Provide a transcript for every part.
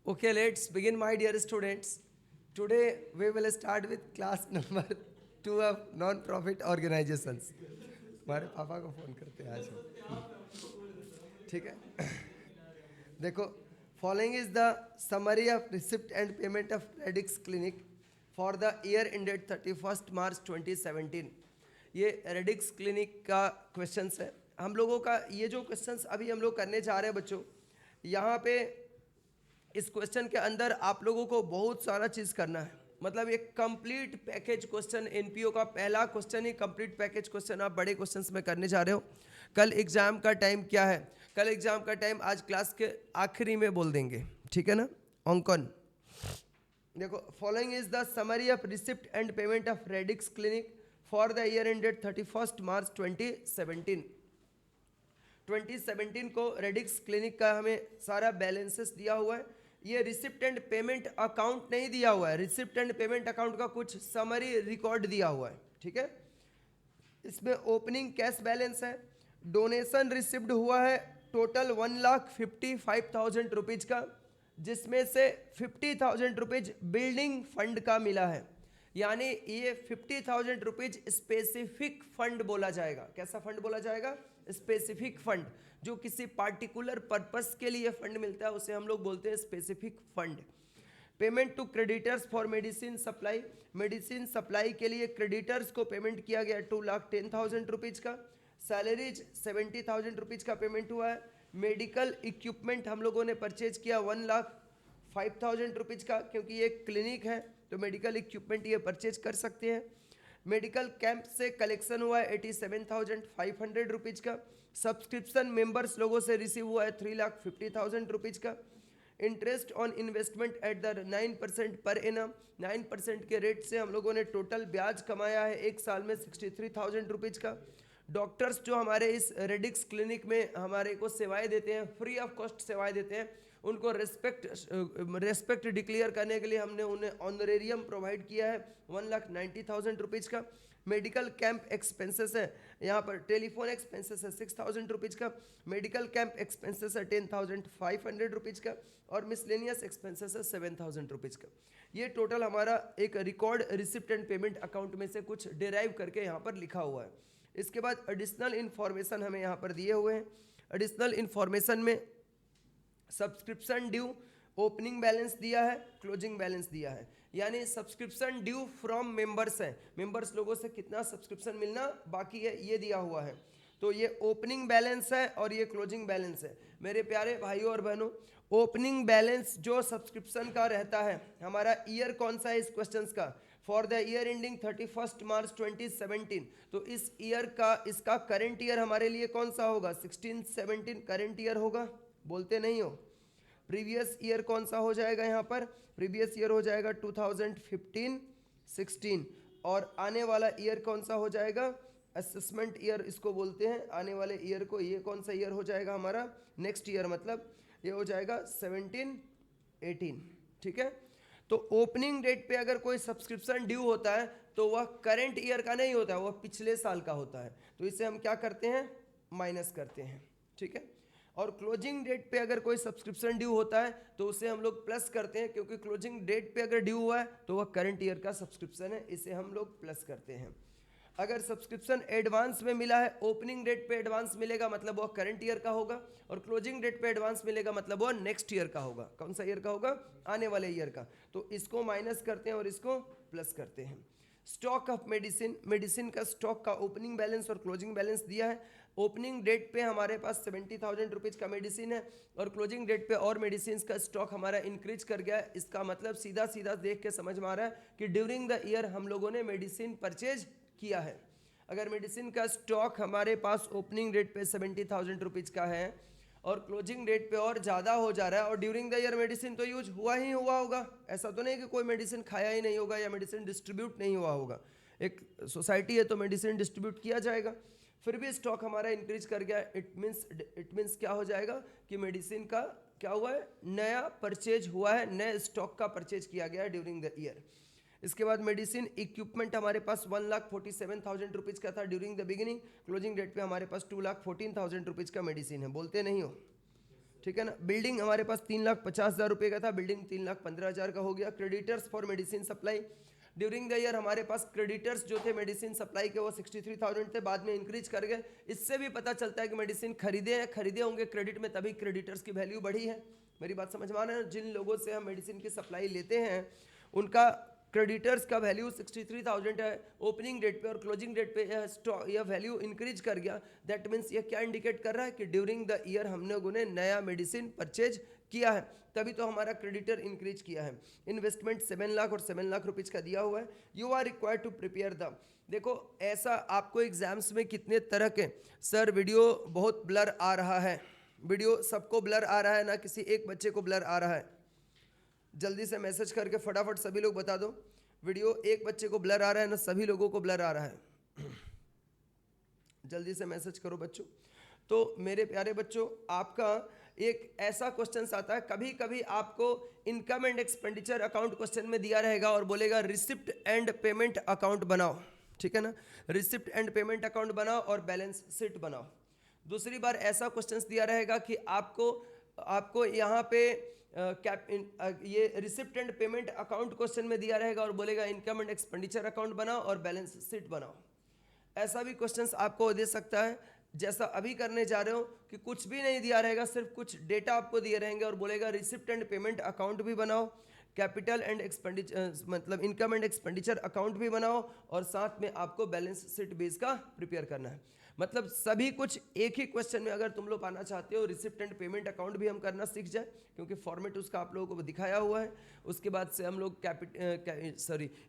Okay, let's begin, my dear students. Today we will start with class number 2 of non-profit organizations. हमारे पापा को phone करते हैं आज हम। ठीक है, देखो, following is the summary of receipt and payment of Radix clinic for the year ended 31 March 2017। ये रेडिक्स क्लिनिक का क्वेश्चंस है। हम लोगों का ये जो क्वेश्चंस अभी हम लोग करने जा रहे हैं बच्चों, यहाँ पे इस क्वेश्चन के अंदर आप लोगों को बहुत सारा चीज़ करना है। मतलब एक कंप्लीट पैकेज क्वेश्चन, एनपीओ का पहला क्वेश्चन ही कंप्लीट पैकेज क्वेश्चन आप बड़े क्वेश्चंस में करने जा रहे हो। कल एग्जाम का टाइम क्या है? कल एग्जाम का टाइम आज क्लास के आखिरी में बोल देंगे, ठीक है ना। अंकन देखो, following is the summary of receipt and payment of Radix clinic for the year ended 31 March 2017। 2017 को रेडिक्स क्लिनिक का हमें सारा बैलेंसेस दिया हुआ है। ये रिसिप्ट एंड पेमेंट अकाउंट नहीं दिया हुआ है, रिसिप्ट एंड पेमेंट अकाउंट का कुछ समरी रिकॉर्ड दिया हुआ है, ठीक है। इसमें ओपनिंग कैश बैलेंस है, डोनेशन रिसिप्ड हुआ है टोटल 1,55,000 रुपीज का, जिसमें से 50,000 रुपीज बिल्डिंग फंड का मिला है। यानी ये 50,000 रुपीज स्पेसिफिक फंड बोला जाएगा। कैसा फंड बोला जाएगा? Specific fund. जो किसी पार्टिकुलर पर्पस के लिए फंड मिलता है उसे हम लोग बोलते हैं specific fund. Payment to creditors for medicine supply, medicine supply के लिए क्रेडिटर्स को पेमेंट किया गया 2,10,000 रुपीज का। सैलरीज 70,000 रुपीज का पेमेंट हुआ है। मेडिकल इक्विपमेंट हम लोगों ने परचेज किया 1,05,000 रुपीज का, क्योंकि ये क्लिनिक है तो मेडिकल इक्विपमेंट ये परचेज कर सकते हैं। मेडिकल कैंप से कलेक्शन हुआ है 87,500 रुपीज का। सब्सक्रिप्शन मेंबर्स लोगों से रिसीव हुआ है 3,50,000 रुपीज का। Interest on investment at the 9% per annum, 9% के रेट से हम लोगों ने टोटल ब्याज कमाया है एक साल में 63,000 रुपीज का। डॉक्टर्स जो हमारे इस रेडिक्स क्लिनिक में हमारे को सेवाएं देते हैं, फ्री ऑफ कॉस्ट सेवाएं देते हैं, उनको रेस्पेक्ट डिक्लेयर करने के लिए हमने उन्हें ऑनरेरियम प्रोवाइड किया है 1,90,000 रुपीज़ का। मेडिकल कैंप एक्सपेंसेस है, यहाँ पर टेलीफोन एक्सपेंसेस है 6,000 रुपीज़ का। मेडिकल कैंप एक्सपेंसेस है 10,500 रुपीज़ का। और मिसलेनियस एक्सपेंसेस है 7,000 रुपीज़ का। ये टोटल हमारा एक record receipt and payment account में से कुछ डिराइव करके यहाँ पर लिखा हुआ है। इसके बाद एडिशनल इन्फॉर्मेशन हमें यहाँ पर दिए हुए हैं। एडिशनल इन्फॉर्मेशन में सब्सक्रिप्शन ड्यू, ओपनिंग बैलेंस दिया है, क्लोजिंग बैलेंस दिया है। यानी सब्सक्रिप्शन ड्यू फ्रॉम मेंबर्स है, मेंबर्स लोगों से कितना सब्सक्रिप्शन मिलना बाकी है ये दिया हुआ है। तो ये ओपनिंग बैलेंस है और ये क्लोजिंग बैलेंस है। मेरे प्यारे भाइयों और बहनों, ओपनिंग बैलेंस जो सब्सक्रिप्शन का रहता है, हमारा ईयर कौन सा है इस क्वेश्चन का? For the year ending 31 March 2017। तो इस ईयर का, इसका करंट ईयर हमारे लिए कौन सा होगा? 16-17 करंट ईयर होगा। बोलते नहीं हो? प्रीवियस ईयर कौन सा हो जाएगा यहाँ पर? प्रीवियस ईयर हो जाएगा 2015-16। और आने वाला ईयर कौन सा हो जाएगा? असेसमेंट ईयर इसको बोलते हैं आने वाले ईयर को। ये कौन सा ईयर हो जाएगा हमारा? नेक्स्ट ईयर, मतलब ये हो जाएगा 17-18, ठीक है। तो ओपनिंग डेट पे अगर कोई सब्सक्रिप्शन ड्यू होता है तो वह करंट ईयर का नहीं होता है, वह पिछले साल का होता है। तो इसे हम क्या करते हैं? माइनस करते हैं, ठीक है। और क्लोजिंग डेट पे अगर कोई सब्सक्रिप्शन ड्यू होता है तो उसे हम लोग प्लस करते हैं, क्योंकि क्लोजिंग डेट पे अगर ड्यू हुआ है तो वह करंट ईयर का सब्सक्रिप्शन है, इसे हम लोग प्लस करते हैं। अगर सब्सक्रिप्शन एडवांस में मिला है, ओपनिंग डेट पे एडवांस मिलेगा मतलब वह करंट ईयर का होगा, और क्लोजिंग डेट पे एडवांस मिलेगा मतलब वह नेक्स्ट ईयर का होगा। कौन सा ईयर का होगा? आने वाले ईयर का। तो इसको माइनस करते हैं और इसको प्लस करते हैं। स्टॉक ऑफ मेडिसिन, मेडिसिन का स्टॉक का ओपनिंग बैलेंस और क्लोजिंग बैलेंस दिया है। ओपनिंग डेट पे हमारे पास 70,000 रुपीज़ का मेडिसिन है, और क्लोजिंग डेट पे और मेडिसिन का स्टॉक हमारा इंक्रीज कर गया है। इसका मतलब सीधा सीधा देख के समझ में आ रहा है कि ड्यूरिंग द ईयर हम लोगों ने मेडिसिन परचेज किया है। अगर मेडिसिन का स्टॉक हमारे पास ओपनिंग डेट पे 70,000 रुपीज़ का है और क्लोजिंग डेट पे और ज़्यादा हो जा रहा है, और ड्यूरिंग द ईयर मेडिसिन तो यूज हुआ ही हुआ होगा, ऐसा तो नहीं कि कोई मेडिसिन खाया ही नहीं होगा या मेडिसिन डिस्ट्रीब्यूट नहीं हुआ होगा। एक सोसाइटी है तो मेडिसिन डिस्ट्रीब्यूट किया जाएगा। फिर भी स्टॉक हमारा इंक्रीज कर गया, इट मीन्स क्या हो जाएगा कि मेडिसिन का क्या हुआ है? नया परचेज हुआ है, नए स्टॉक का परचेज किया गया है ड्यूरिंग द ईयर। इसके बाद मेडिसिन इक्विपमेंट हमारे पास 1,47,000 रुपीज़ का था during the beginning, closing date पे हमारे पास 2,14,000 रुपीज़ का मेडिसिन है। बोलते नहीं हो? ठीक है ना। बिल्डिंग हमारे पास 3,50,000 रुपये का था, बिल्डिंग 3,15,000 का हो गया। Creditors for medicine supply during the year हमारे पास क्रेडिटर्स जो थे मेडिसिन सप्लाई के वो 63,000 थे, बाद में इंक्रीज कर गए। इससे भी पता चलता है कि मेडिसिन खरीदे होंगे क्रेडिट में, तभी क्रेडिटर्स की वैल्यू बढ़ी है। मेरी बात समझ में आ रहा है। जिन लोगों से हम मेडिसिन की सप्लाई लेते हैं उनका क्रेडिटर्स का वैल्यू 63,000 है ओपनिंग डेट पे, और क्लोजिंग डेट पे यह वैल्यू इंक्रीज कर गया। दैट मीन्स ये क्या इंडिकेट कर रहा है कि ड्यूरिंग द ईयर हम लोगों ने नया मेडिसिन परचेज किया है, तभी तो हमारा क्रेडिटर इंक्रीज किया है। इन्वेस्टमेंट 7 लाख और 7 लाख रुपीज का दिया हुआ है। You are required to prepare the, देखो ऐसा आपको एग्जाम्स में कितने तरह के, सर वीडियो बहुत ब्लर आ रहा है, वीडियो सबको ब्लर आ रहा है ना, किसी एक बच्चे को ब्लर आ रहा है? जल्दी से मैसेज करके फटाफट सभी लोग बता दो, वीडियो एक बच्चे को ब्लर आ रहा है ना, सभी लोगों को ब्लर आ रहा है? जल्दी से मैसेज करो बच्चों। तो मेरे प्यारे बच्चों, आपका एक ऐसा क्वेश्चन आता है, कभी कभी आपको income and expenditure account question में दिया रहेगा और बोलेगा रिसिप्ट एंड पेमेंट अकाउंट बनाओ, ठीक है ना। रिसिप्ट एंड पेमेंट अकाउंट बनाओ और बैलेंस शीट बनाओ। दूसरी बार ऐसा क्वेश्चन दिया रहेगा कि आपको यहाँ पे ये receipt and payment account question में दिया रहेगा और बोलेगा इनकम एंड एक्सपेंडिचर अकाउंट बनाओ और बैलेंस शीट बनाओ। ऐसा भी क्वेश्चंस आपको दे सकता है, जैसा अभी करने जा रहे हो कि कुछ भी नहीं दिया रहेगा, सिर्फ कुछ डेटा आपको दिए रहेंगे और बोलेगा रिसिप्ट एंड पेमेंट अकाउंट भी बनाओ, कैपिटल एंड एक्सपेंडिचर मतलब इनकम एंड एक्सपेंडिचर अकाउंट भी बनाओ, और साथ में आपको बैलेंस शीट बेस का प्रिपेयर करना है। मतलब सभी कुछ एक ही क्वेश्चन में अगर तुम लोग पाना चाहते हो। रिसिप्ट एंड पेमेंट अकाउंट भी हम करना सीख जाए, क्योंकि फॉर्मेट उसका आप लोगों को दिखाया हुआ है। उसके बाद से हम लोग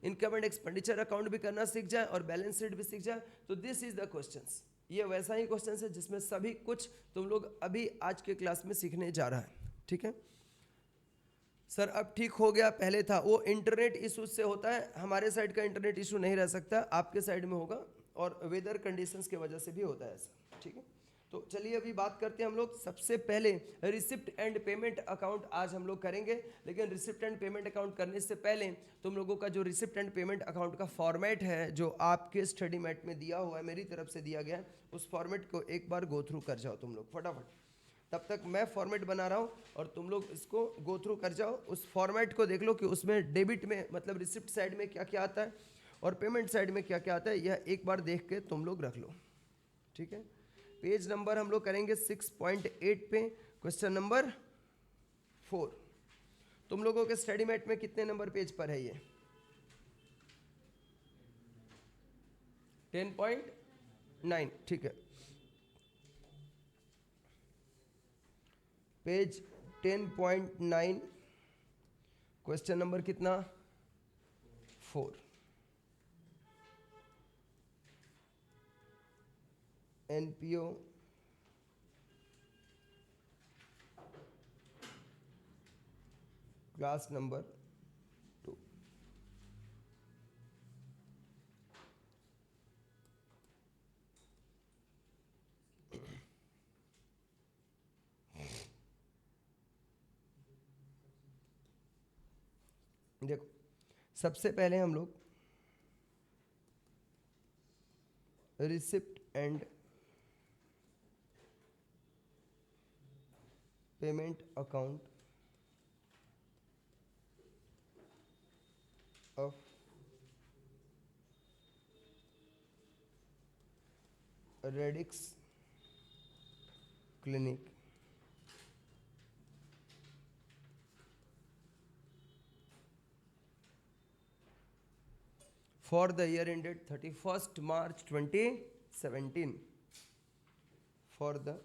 इनकम एंड एक्सपेंडिचर अकाउंट भी करना सीख जाए और बैलेंस शीट भी सीख जाए। तो दिस इज द क्वेश्चंस, ये वैसा ही क्वेश्चन है जिसमें सभी कुछ तुम लोग अभी आज के क्लास में सीखने जा रहा है, ठीक है। सर अब ठीक हो गया, पहले था वो इंटरनेट इशू से होता है, हमारे साइड का इंटरनेट इशू नहीं रह सकता, आपके साइड में होगा, और वेदर कंडीशंस की वजह से भी होता है ऐसा, ठीक है। तो चलिए अभी बात करते हैं हम लोग। सबसे पहले रिसिप्ट एंड पेमेंट अकाउंट आज हम लोग करेंगे, लेकिन रिसिप्ट एंड पेमेंट अकाउंट करने से पहले तुम लोगों का जो रिसिप्ट एंड पेमेंट अकाउंट का फॉर्मेट है जो आपके स्टडी मैट में दिया हुआ है, मेरी तरफ से दिया गया है, उस फॉर्मेट को एक बार गो थ्रू कर जाओ तुम लोग फटाफट। तब तक मैं फॉर्मेट बना रहा हूँ और तुम लोग इसको गो थ्रू कर जाओ। उस फॉर्मेट को देख लो कि उसमें डेबिट में मतलब रिसिप्ट साइड में क्या क्या आता है और पेमेंट साइड में क्या क्या आता है, यह एक बार देख के तुम लोग रख लो, ठीक है। पेज नंबर हम लोग करेंगे 6.8 पे, क्वेश्चन नंबर 4। तुम लोगों के स्टडी मैट में कितने नंबर पेज पर है ये? 10.9, ठीक है। पेज 10.9, क्वेश्चन नंबर कितना? 4। NPO class number 2। देखो सबसे पहले हम लोग receipt and payment account of Radix clinic for the year ended 31st March 2017, for the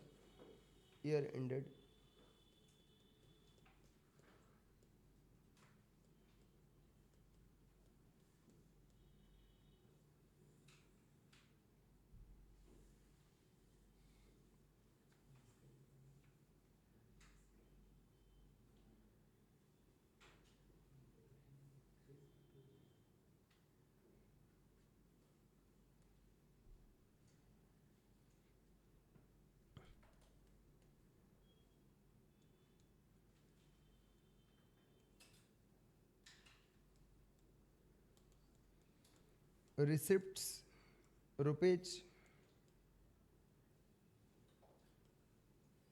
year ended receipts rupees,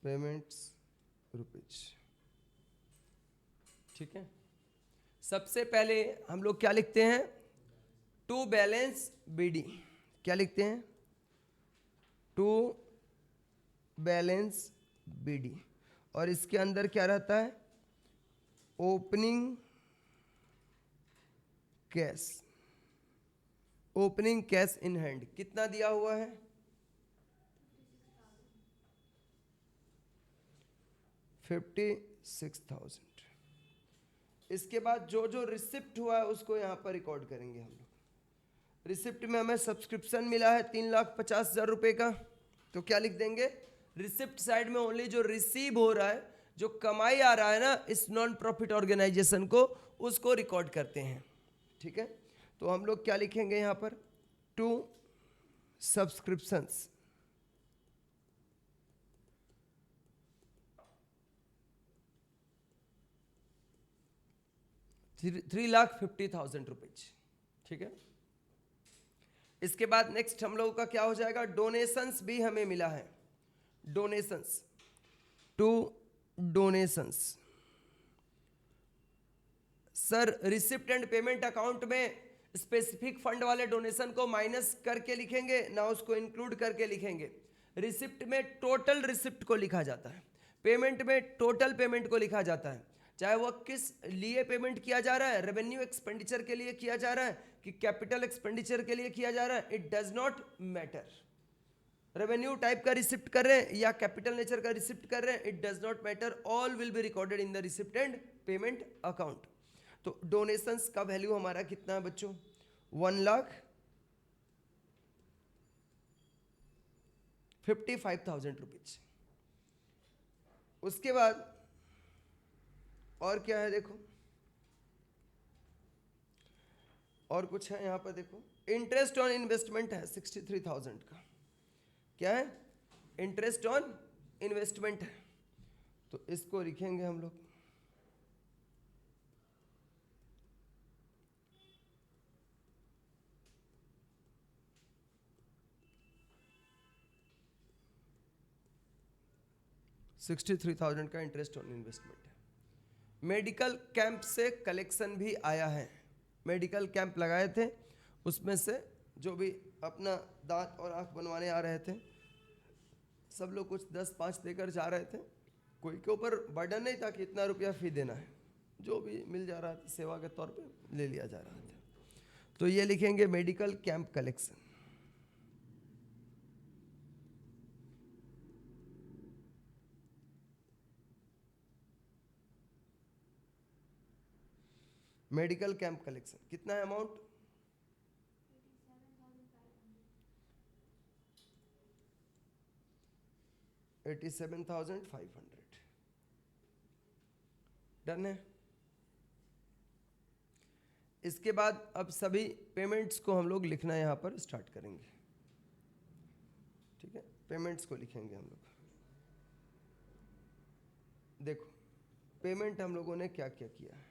payments rupees. ठीक है, सबसे पहले हम लोग क्या लिखते हैं, टू बैलेंस बीडी। क्या लिखते हैं, टू बैलेंस बीडी, और इसके अंदर क्या रहता है, opening cash, opening cash in hand कितना दिया हुआ है, 56,000। इसके बाद जो जो रिसिप्ट हुआ है उसको यहाँ पर रिकॉर्ड करेंगे हम लोग। रिसिप्ट में हमें सब्सक्रिप्शन मिला है 3,50,000 रुपए का, तो क्या लिख देंगे, रिसिप्ट साइड में ओनली जो रिसीव हो रहा है, जो कमाई आ रहा है ना इस नॉन प्रॉफिट ऑर्गेनाइजेशन को, उसको रिकॉर्ड करते हैं। ठीक है, तो हम लोग क्या लिखेंगे यहाँ पर, टू सब्सक्रिप्शंस, ₹3,50,000। ठीक है, इसके बाद नेक्स्ट हम लोगों का क्या हो जाएगा, डोनेशंस भी हमें मिला है, donations, to donations. Sir receipt and payment account में स्पेसिफिक फंड वाले डोनेशन को माइनस करके लिखेंगे ना, उसको इंक्लूड करके लिखेंगे। रिसिप्ट में टोटल रिसिप्ट को लिखा जाता है, पेमेंट में टोटल पेमेंट को लिखा जाता है, चाहे वह किस लिए पेमेंट किया जा रहा है, रेवेन्यू एक्सपेंडिचर के लिए किया जा रहा है कि कैपिटल एक्सपेंडिचर के लिए किया जा रहा है, it does not matter. Revenue type का रिसिप्ट कर रहे हैं या कैपिटल नेचर का रिसिप्ट कर रहे हैं, it does not matter, all will be recorded in the receipt and payment account. तो डोनेशंस का वैल्यू हमारा कितना है बच्चों, 1,55,000 रुपीज। उसके बाद और क्या है, देखो और कुछ है यहाँ पर, देखो इंटरेस्ट ऑन इन्वेस्टमेंट है 63,000 का। क्या है, इंटरेस्ट ऑन इन्वेस्टमेंट है, तो इसको लिखेंगे हम लोग, $63,000 का इंटरेस्ट ऑन इन्वेस्टमेंट है। मेडिकल कैंप से कलेक्शन भी आया है, मेडिकल कैंप लगाए थे, उसमें से जो भी अपना दांत और आंख बनवाने आ रहे थे, सब लोग कुछ 10-5 देकर जा रहे थे, कोई के ऊपर बर्डन नहीं था कि इतना रुपया फी देना है, जो भी मिल जा रहा था सेवा के तौर पे ले लिया जा रहा था। तो ये लिखेंगे medical camp collection. Medical camp collection कितना है अमाउंट, 87,500। डन है। इसके बाद अब सभी पेमेंट्स को हम लोग लिखना यहाँ पर स्टार्ट करेंगे। ठीक है, पेमेंट्स को लिखेंगे हम लोग। देखो पेमेंट हम लोगों ने क्या क्या किया है,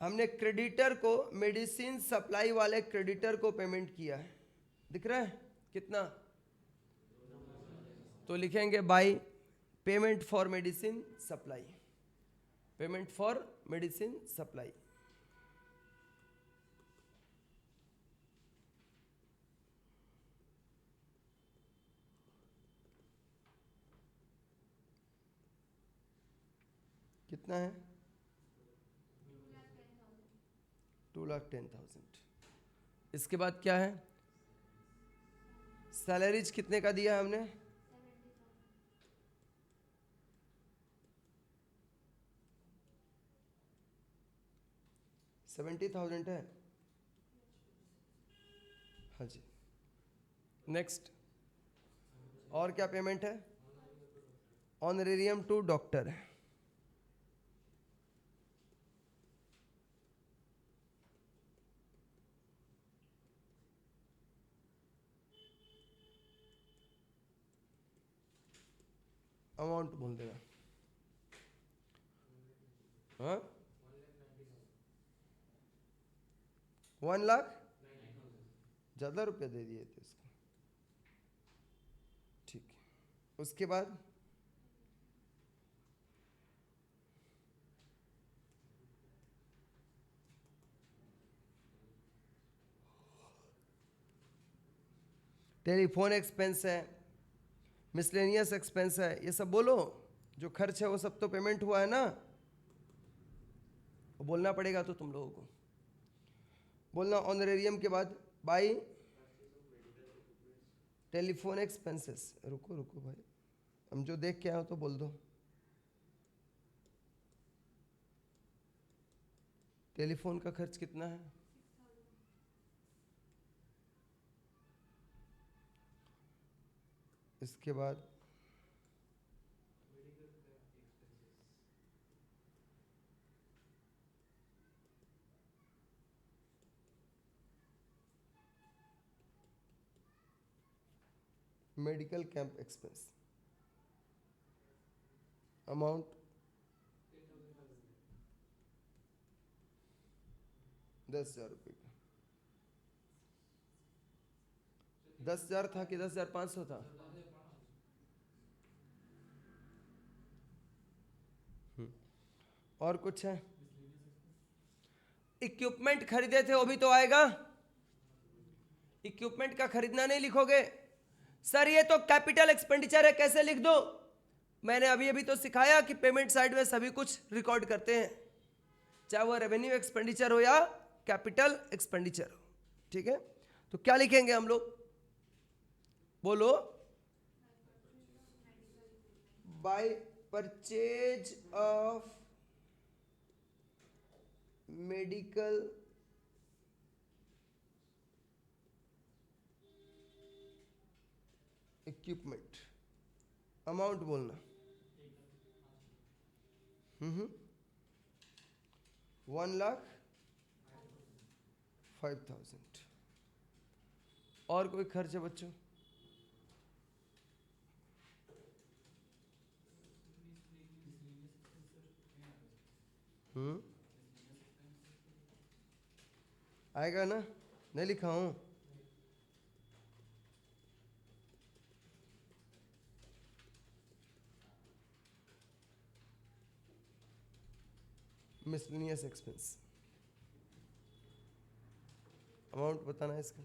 हमने क्रेडिटर को, मेडिसिन सप्लाई वाले क्रेडिटर को पेमेंट किया है, दिख रहा है कितना, तो लिखेंगे by payment for medicine supply, payment for medicine supply. कितना है, 2,10,000। इसके बाद क्या है, सैलरीज कितने का दिया है हमने, 70,000 है। हाँ जी, नेक्स्ट और क्या पेमेंट है, ऑनरेरियम टू डॉक्टर है, अमाउंट बोल देगा। हाँ 1,00,000, ज़्यादा रुपये दे दिए थे इसको। ठीक है, उसके बाद टेलीफोन एक्सपेंस है, मिसलेनियस एक्सपेंस है, ये सब बोलो। जो खर्च है वो सब तो पेमेंट हुआ है ना, वो बोलना पड़ेगा तो तुम लोगों को बोलना। ऑनरेरियम के बाद बाई टेलीफोन एक्सपेंसेस। रुको रुको भाई, हम जो देख के आए हो तो बोल दो। टेलीफोन का खर्च कितना है? इसके बाद मेडिकल कैंप एक्सपेंस अमाउंट 10,000 रुपये का। 10,000 था कि 10,500 था? और कुछ है? इक्विपमेंट खरीदे थे वो भी तो आएगा। इक्विपमेंट का खरीदना नहीं लिखोगे सर, ये तो कैपिटल एक्सपेंडिचर है, कैसे लिख दो? मैंने अभी अभी तो सिखाया कि पेमेंट साइड में सभी कुछ रिकॉर्ड करते हैं, चाहे वो रेवेन्यू एक्सपेंडिचर हो या कैपिटल एक्सपेंडिचर हो। ठीक है, तो क्या लिखेंगे हम लोग? बोलो। By purchase of medical equipment, amount बोलना। 1,05,000। और कोई खर्च है बच्चों? आएगा ना? नहीं लिखा हूं? मिसलेनियस एक्सपेंस अमाउंट बताना है इसका।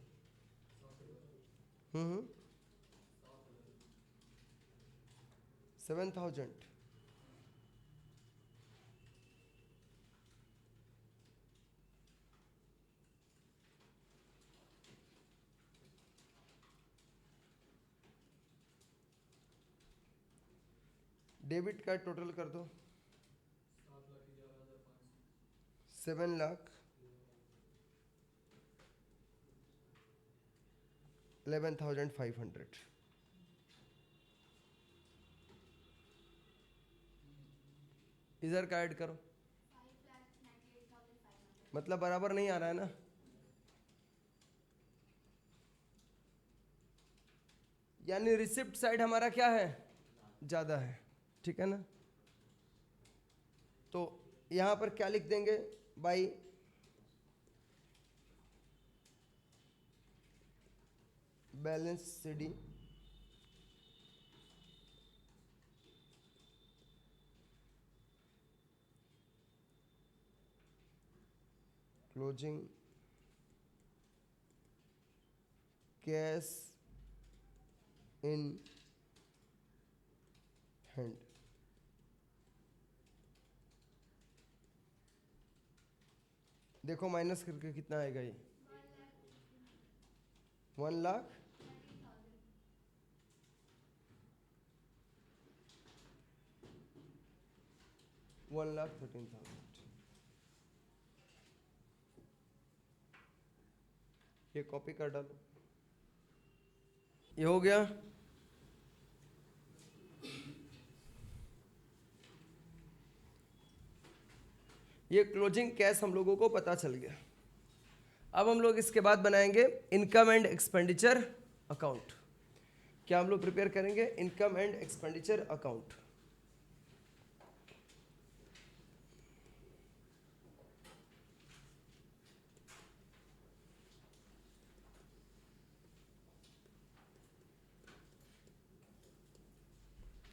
7,000। डेबिट कार्ड टोटल कर दो। 7,11,500। इधर का ऐड करो, मतलब बराबर नहीं आ रहा है ना? यानी रिसिप्ट साइड हमारा क्या है? ज्यादा है, ठीक है ना? तो यहां पर क्या लिख देंगे? By balance CD closing cash in hand. देखो माइनस करके कितना आएगा ये? 1,00,000 1,13,000। ये कॉपी कर डालो। ये हो गया। ये क्लोजिंग कैश हम लोगों को पता चल गया। अब हम लोग इसके बाद बनाएंगे इनकम एंड एक्सपेंडिचर अकाउंट। क्या हम लोग प्रिपेयर करेंगे? Income and expenditure account.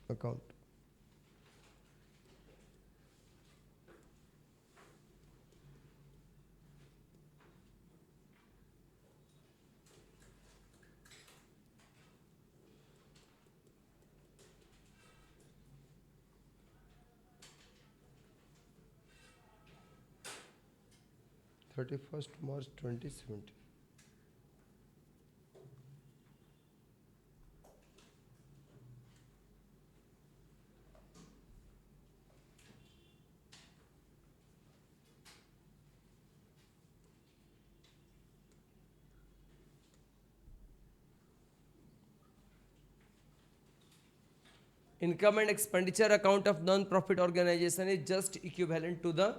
Account 31 March 2017। Income and expenditure account of non-profit organization is just equivalent to the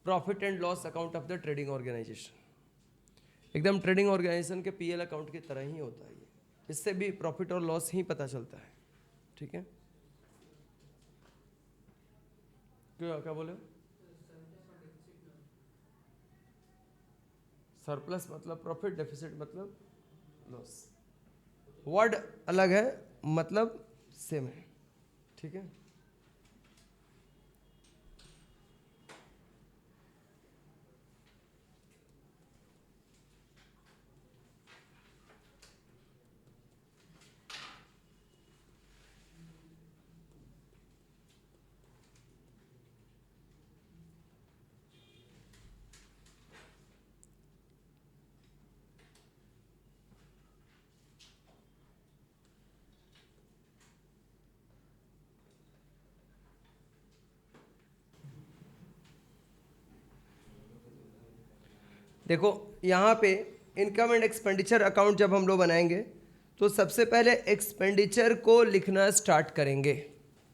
profit and loss account of the trading organization। एकदम trading organisation के PL account की तरह ही होता है ये, इससे भी प्रॉफिट और लॉस ही पता चलता है। ठीक है, क्यों, क्या बोले? सरप्लस मतलब प्रॉफिट, डेफिसिट मतलब लॉस। वर्ड अलग है, मतलब सेम है। ठीक है, देखो यहाँ पे इनकम एंड एक्सपेंडिचर अकाउंट जब हम लोग बनाएंगे तो सबसे पहले एक्सपेंडिचर को लिखना स्टार्ट करेंगे।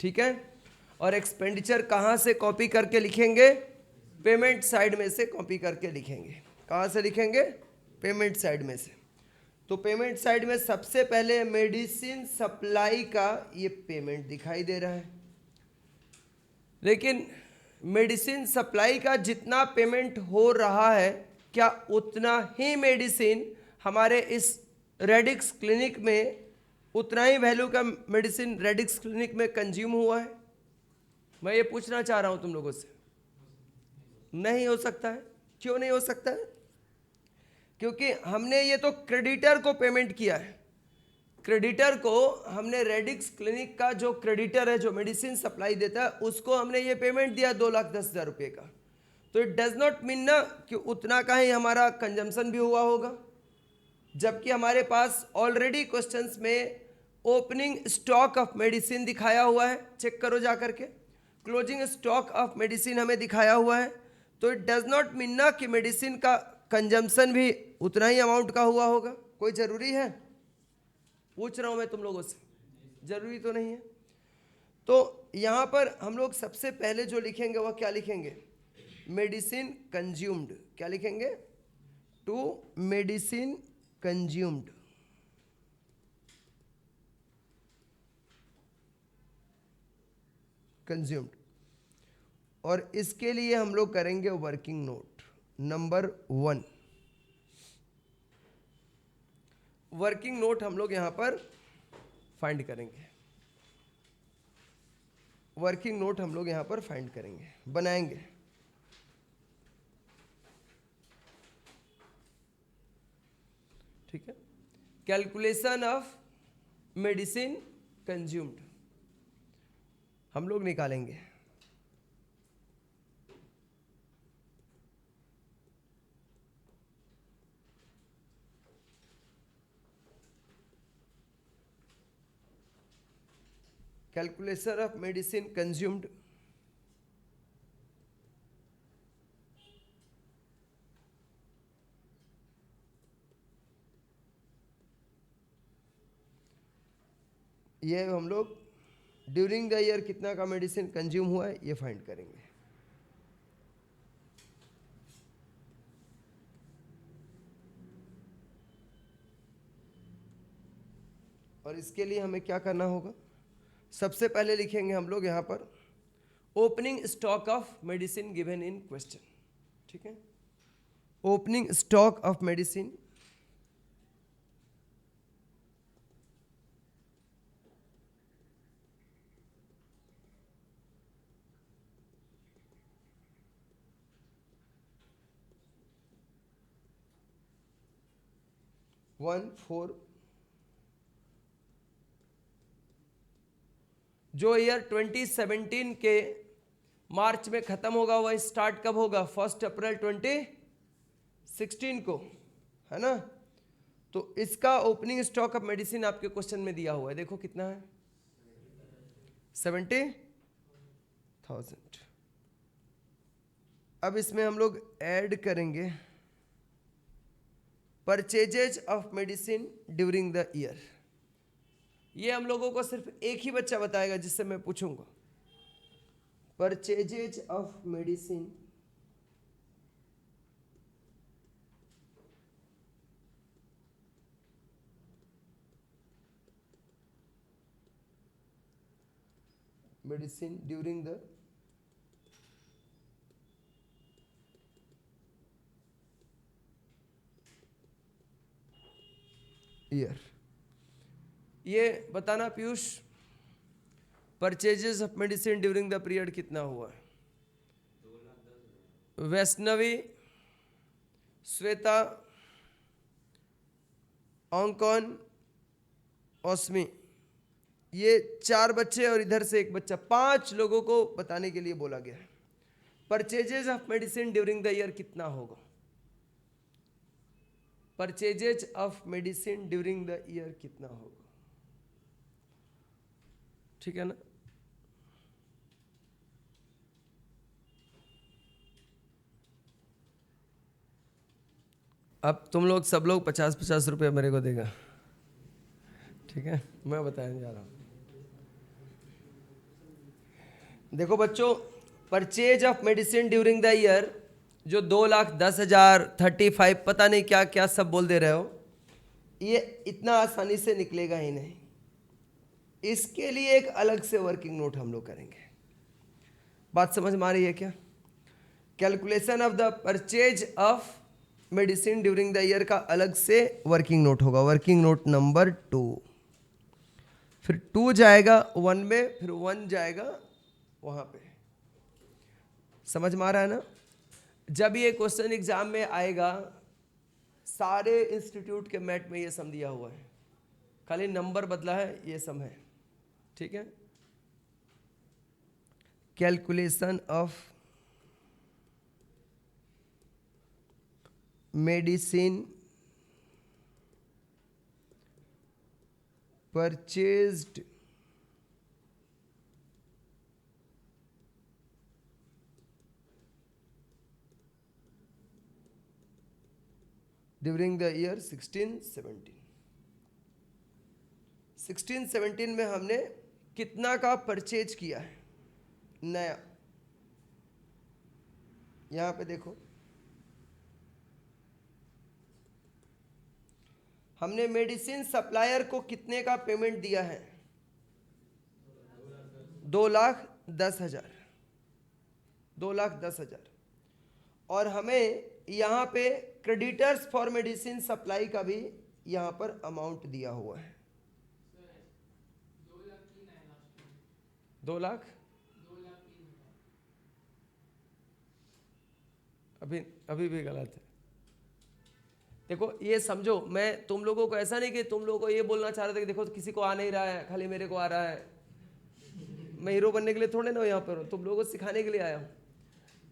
ठीक है, और एक्सपेंडिचर कहाँ से कॉपी करके लिखेंगे? पेमेंट साइड में से कॉपी करके लिखेंगे। कहाँ से लिखेंगे? पेमेंट साइड में से। तो पेमेंट साइड में सबसे पहले मेडिसिन सप्लाई का ये पेमेंट दिखाई दे रहा है, लेकिन मेडिसिन सप्लाई का जितना पेमेंट हो रहा है, क्या उतना ही मेडिसिन हमारे इस रेडिक्स क्लिनिक में, उतना ही वैल्यू का मेडिसिन रेडिक्स क्लिनिक में कंज्यूम हुआ है? मैं ये पूछना चाह रहा हूं तुम लोगों से। नहीं हो सकता है। क्यों नहीं हो सकता है? क्योंकि हमने ये तो क्रेडिटर को पेमेंट किया है। क्रेडिटर को हमने रेडिक्स क्लिनिक का जो क्रेडिटर है, जो मेडिसिन सप्लाई देता है, उसको हमने ये पेमेंट दिया 2,10,000 रुपये का। तो इट डज नॉट मीन ना कि उतना का ही हमारा कंजम्पशन भी हुआ होगा, जबकि हमारे पास ऑलरेडी क्वेश्चंस में ओपनिंग स्टॉक ऑफ मेडिसिन दिखाया हुआ है। चेक करो जा करके, क्लोजिंग स्टॉक ऑफ मेडिसिन हमें दिखाया हुआ है। तो इट डज नॉट मीन ना कि मेडिसिन का कंजम्पशन भी उतना ही अमाउंट का हुआ होगा। कोई ज़रूरी है? पूछ रहा हूँ मैं तुम लोगों से, ज़रूरी तो नहीं है। तो यहाँ पर हम लोग सबसे पहले जो लिखेंगे वह क्या लिखेंगे? Medicine consumed. क्या लिखेंगे? To medicine consumed. कंज्यूम्ड, और इसके लिए हम लोग करेंगे working note number 1। Working note हम लोग यहां पर फाइंड करेंगे। वर्किंग नोट हम लोग यहां पर फाइंड करेंगे, बनाएंगे। ठीक है, कैलकुलेशन ऑफ मेडिसिन कंज्यूम्ड हम लोग निकालेंगे। कैलकुलेशन ऑफ मेडिसिन कंज्यूम्ड ये हम लोग ड्यूरिंग द ईयर कितना का मेडिसिन कंज्यूम हुआ है ये फाइंड करेंगे। और इसके लिए हमें क्या करना होगा? सबसे पहले लिखेंगे हम लोग यहाँ पर opening stock of medicine given in question. ठीक है, opening stock of medicine one four, जो ईयर 2017 के मार्च में खत्म होगा, वह स्टार्ट कब होगा? 1 अप्रैल 2016 को, है ना। तो इसका ओपनिंग स्टॉक ऑफ मेडिसिन आपके क्वेश्चन में दिया हुआ है, देखो कितना है, 70,000। अब इसमें हम लोग ऐड करेंगे purchases of medicine during the year. ये हम लोगों को सिर्फ एक ही बच्चा बताएगा जिससे मैं पूछूंगा, purchases of medicine during the year. ये बताना Piyush, purchases of medicine during the period कितना हुआ है? वैष्णवी, श्वेता, ऑंकॉन, ओस्मी, ये 4 बच्चे और इधर से एक बच्चा, 5 लोगों को बताने के लिए बोला गया है। Purchases of medicine during the year कितना होगा? Purchases of medicine during the year कितना होगा? ठीक है ना। अब तुम लोग सब लोग 50-50 रुपये मेरे को देगा, ठीक है, मैं बताने जा रहा हूं। देखो बच्चों, purchase of medicine during the year जो 2,10,000, 35, पता नहीं क्या क्या सब बोल दे रहे हो, ये इतना आसानी से निकलेगा ही नहीं। इसके लिए एक अलग से वर्किंग नोट हम लोग करेंगे। बात समझ में आ रही है क्या? Calculation of the purchase of medicine during the year का अलग से वर्किंग नोट होगा, वर्किंग नोट नंबर 2। फिर 2 जाएगा 1 में, फिर 1 जाएगा वहां पे। समझ में आ रहा है ना? जब ये क्वेश्चन एग्जाम में आएगा, सारे इंस्टीट्यूट के मैट में ये सम दिया हुआ है, खाली नंबर बदला है, ये सम है, ठीक है। Calculation of medicine purchased during the year 16-17। 16-17 में हमने कितना का परचेज किया है नया? यहां पे देखो, हमने मेडिसिन सप्लायर को कितने का पेमेंट दिया है? 2,10,000, 2,10,000। और हमें यहाँ पे क्रेडिटर्स फॉर मेडिसिन सप्लाई का भी यहाँ पर अमाउंट दिया हुआ है। 2 लाख, अभी भी गलत है। देखो ये समझो, मैं तुम लोगों को ऐसा नहीं कि तुम लोगों को ये बोलना चाह रहा था कि देखो किसी को आ नहीं रहा है, खाली मेरे को आ रहा है। मैं हीरो बनने के लिए थोड़े ना यहाँ पर, तुम लोगों को सिखाने के लिए आया हूँ।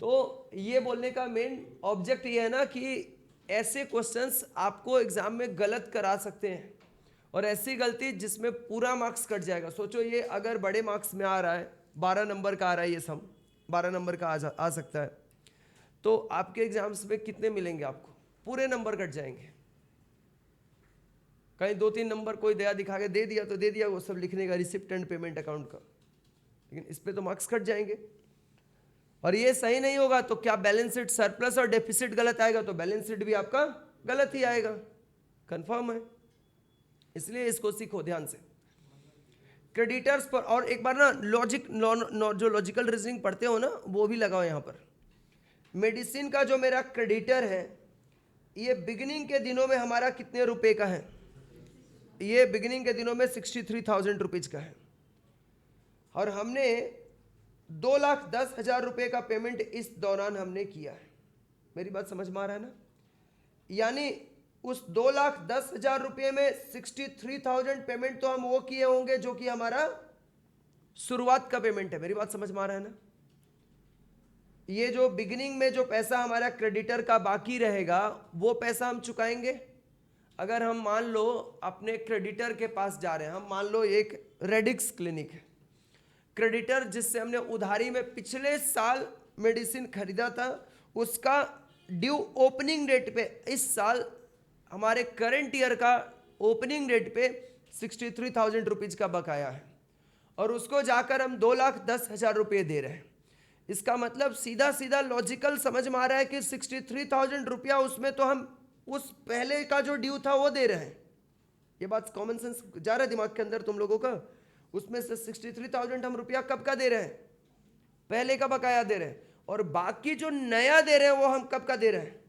तो ये बोलने का मेन ऑब्जेक्ट ये है ना कि ऐसे क्वेश्चंस आपको एग्जाम में गलत करा सकते हैं, और ऐसी गलती जिसमें पूरा मार्क्स कट जाएगा। सोचो ये अगर बड़े मार्क्स में आ रहा है, 12 नंबर का आ रहा है, ये सम 12 नंबर का आ सकता है, तो आपके एग्जाम्स में कितने मिलेंगे आपको? पूरे नंबर कट जाएंगे। कहीं 2-3 नंबर कोई दया दिखा के दे दिया तो दे दिया, वो सब लिखने का रिसिप्ट एंड पेमेंट अकाउंट का, लेकिन इस पे तो मार्क्स कट जाएंगे। और ये सही नहीं होगा तो क्या बैलेंस शीट सरप्लस और डेफिसिट गलत आएगा तो बैलेंस शीट भी आपका गलत ही आएगा, कंफर्म है। इसलिए इसको सीखो ध्यान से। क्रेडिटर्स पर, और एक बार ना जो लॉजिकल रीजनिंग पढ़ते हो ना वो भी लगाओ यहां पर। मेडिसिन का जो मेरा क्रेडिटर है, ये बिगिनिंग के दिनों में हमारा कितने रुपए का है? ये बिगिनिंग के दिनों में 63,000 रुपीज का है, और हमने 2,10,000 रुपए का पेमेंट इस दौरान हमने किया है। मेरी बात समझ में आ रहा है ना? यानी उस 2,10,000 रुपए में 63,000 पेमेंट तो हम वो किए होंगे जो कि हमारा शुरुआत का पेमेंट है। मेरी बात समझ में आ रहा है ना? ये जो बिगिनिंग में जो पैसा हमारा क्रेडिटर का बाकी रहेगा वो पैसा हम चुकाएंगे। अगर हम मान लो अपने क्रेडिटर के पास जा रहे हैं, हम मान लो एक रेडिक्स क्लिनिक है, क्रेडिटर जिससे हमने उधारी में पिछले साल मेडिसिन खरीदा था, उसका ड्यू ओपनिंग डेट पे इस साल हमारे करंट ईयर का ओपनिंग डेट पे 63,000 रुपीज का बकाया है और उसको जाकर हम 2,10,000 रुपये दे रहे हैं। इसका मतलब सीधा सीधा लॉजिकल समझ में आ रहा है कि 63,000 रुपया उसमें तो हम उस पहले का जो ड्यू था वो दे रहे हैं। ये बात कॉमन सेंस जा रहा है दिमाग के अंदर तुम लोगों का? उसमें से 63,000 हम रुपया कब का दे रहे हैं? पहले का बकाया दे रहे हैं। और बाकी जो नया दे रहे हैं वो हम कब का दे रहे हैं?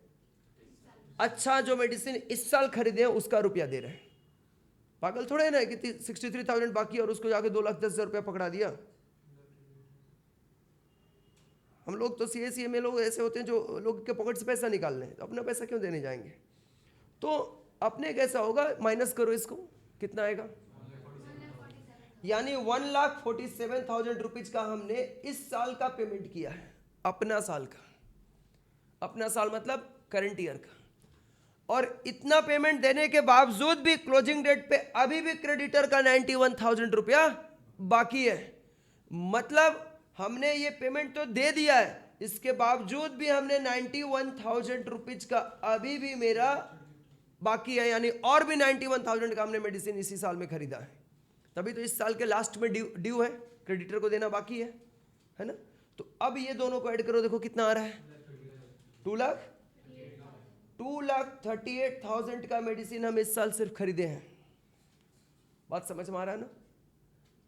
अच्छा, जो मेडिसिन इस साल खरीदे हैं उसका रुपया दे रहे हैं। पागल थोड़े ना कि 63,000 बाकी और उसको जाके 2,10,000 रुपया पकड़ा दिया। हम लोग तो सीए में लोग ऐसे होते हैं जो लोग के पॉकेट से पैसा निकाल रहे हैं, तो अपना पैसा क्यों देने जाएंगे? तो अपने कैसा होगा, माइनस करो इसको, कितना आएगा? यानी 1,47,000 रुपीज का हमने इस साल का पेमेंट किया है, अपना साल का। अपना साल मतलब करंट ईयर का। और इतना पेमेंट देने के बावजूद भी क्लोजिंग डेट पे अभी भी क्रेडिटर का 91,000 रुपया बाकी है। मतलब हमने ये पेमेंट तो दे दिया है, इसके बावजूद भी हमने 91,000 रुपीज का अभी भी मेरा बाकी है, यानी और भी 91,000 का हमने मेडिसिन इसी साल में खरीदा है। तभी तो इस साल के लास्ट में ड्यू है, क्रेडिटर को देना बाकी है ना? तो अब ये दोनों को ऐड करो, देखो कितना आ रहा है? 2,38,000 का मेडिसिन हम इस साल सिर्फ खरीदे हैं। बात समझ में आ रहा है ना?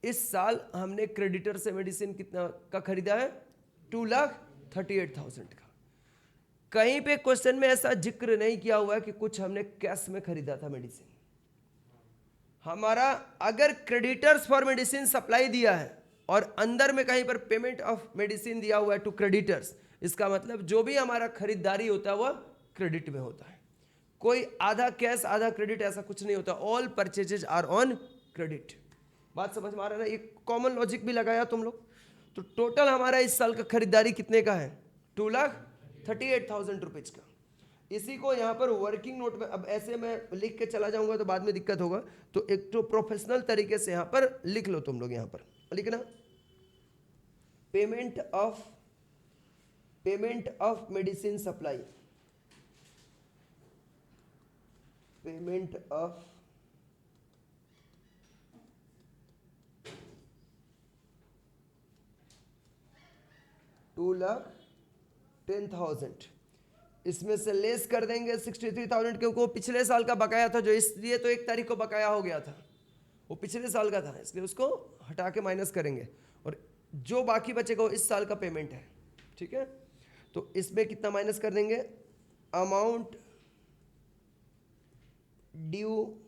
इस साल हमने क्रेडिटर से मेडिसिन कितना का खरीदा है? 2,38,000 का। कहीं पे क्वेश्चन में ऐसा जिक्र नहीं किया हुआ है कि कुछ हमने कैश में खरीदा था मेडिसिन। हमारा अगर क्रेडिटर्स फॉर मेडिसिन सप्लाई दिया है और अंदर में कहीं पर पेमेंट ऑफ मेडिसिन दिया हुआ है टू क्रेडिटर्स, इसका मतलब जो भी हमारा खरीदारी होता है वह क्रेडिट में होता है। कोई आधा कैश आधा क्रेडिट ऐसा कुछ नहीं होता। All purchases are on credit. बात समझ में आ रहा है ना? एक कॉमन लॉजिक भी लगाया तुम लोग। तो टोटल हमारा इस साल का खरीदारी कितने का है? 2,38,000 रुपीज का। इसी को यहाँ पर वर्किंग नोट में, अब ऐसे मैं लिख के चला जाऊंगा तो बाद में दिक्कत होगा, तो एक तो प्रोफेशनल तरीके से यहाँ पर लिख लो तुम लोग। यहाँ पर लिखना payment of medicine supply, payment of $2,10,000, इसमें से लेस कर देंगे 63,000 क्योंकि वो पिछले साल का बकाया था, जो इसलिए तो 1 तारीख को बकाया हो गया था, वो पिछले साल का था, इसलिए उसको हटा के माइनस करेंगे और जो बाकी बचेगा वो इस साल का पेमेंट है। ठीक है, तो इसमें कितना माइनस कर देंगे? Amount due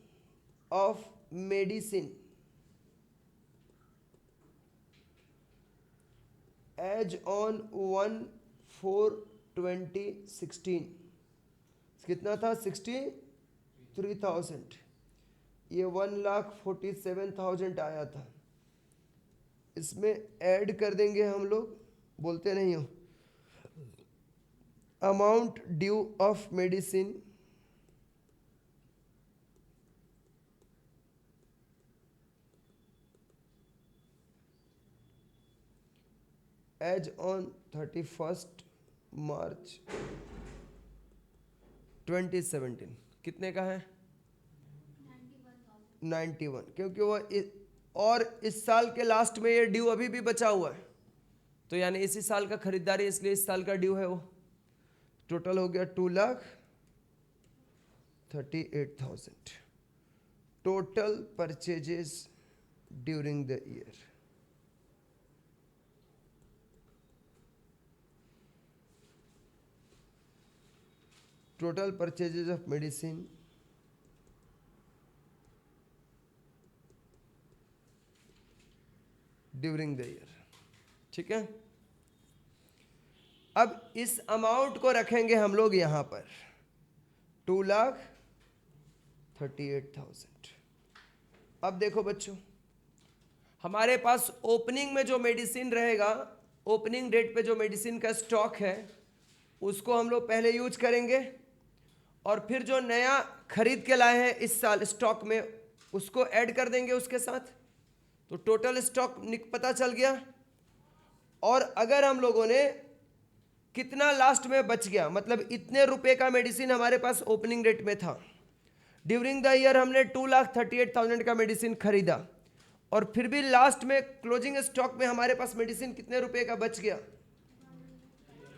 of medicine as on 1/4/2016 कितना था? 63,000। ये 1,47,000 आया था। इसमें ऐड कर देंगे हम लोग, बोलते नहीं हो, amount due of medicine as on 31 March 2017 कितने का है? 91, क्योंकि वो और इस साल के लास्ट में ये ड्यू अभी भी बचा हुआ है, तो यानी इसी साल का खरीदारी, इसलिए इस साल का ड्यू है वो। टोटल हो गया 2,38,000 total purchases during the year. Total purchases of medicine during the year. ठीक है, अब इस अमाउंट को रखेंगे हम लोग यहां पर 2,38,000। अब देखो बच्चों, हमारे पास ओपनिंग में जो मेडिसिन रहेगा ओपनिंग डेट पे जो मेडिसिन का स्टॉक है उसको हम लोग पहले यूज करेंगे, और फिर जो नया खरीद के लाए हैं इस साल स्टॉक में उसको ऐड कर देंगे उसके साथ, तो टोटल स्टॉक पता चल गया। और अगर हम लोगों ने कितना लास्ट में बच गया, मतलब इतने रुपए का मेडिसिन हमारे पास ओपनिंग डेट में था, ड्यूरिंग द ईयर हमने 2,38,000 का मेडिसिन खरीदा, और फिर भी लास्ट में क्लोजिंग स्टॉक में हमारे पास मेडिसिन कितने रुपए का बच गया,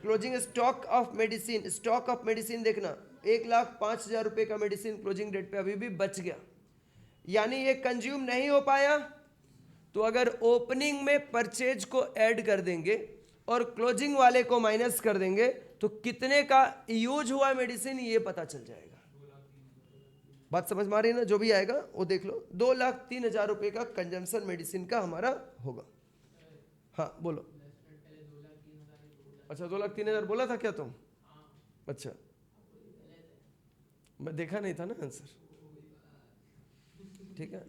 क्लोजिंग स्टॉक ऑफ मेडिसिन देखना 1,05,000 रुपए का मेडिसिन क्लोजिंग डेट पे अभी भी बच गया, यानी ये कंज्यूम नहीं हो पाया। तो अगर ओपनिंग में परचेज को ऐड कर देंगे और क्लोजिंग वाले को माइनस कर देंगे तो कितने का यूज हुआ मेडिसिन ये पता चल जाएगा। बात समझ में आ रही है ना? जो भी आएगा वो देख लो। 2,03,000 रुपए का कंजम्पशन मेडिसिन का हमारा होगा। हाँ बोलो। अच्छा 2,03,000 बोला था क्या तुम? अच्छा मैं देखा नहीं था ना आंसर, ठीक है।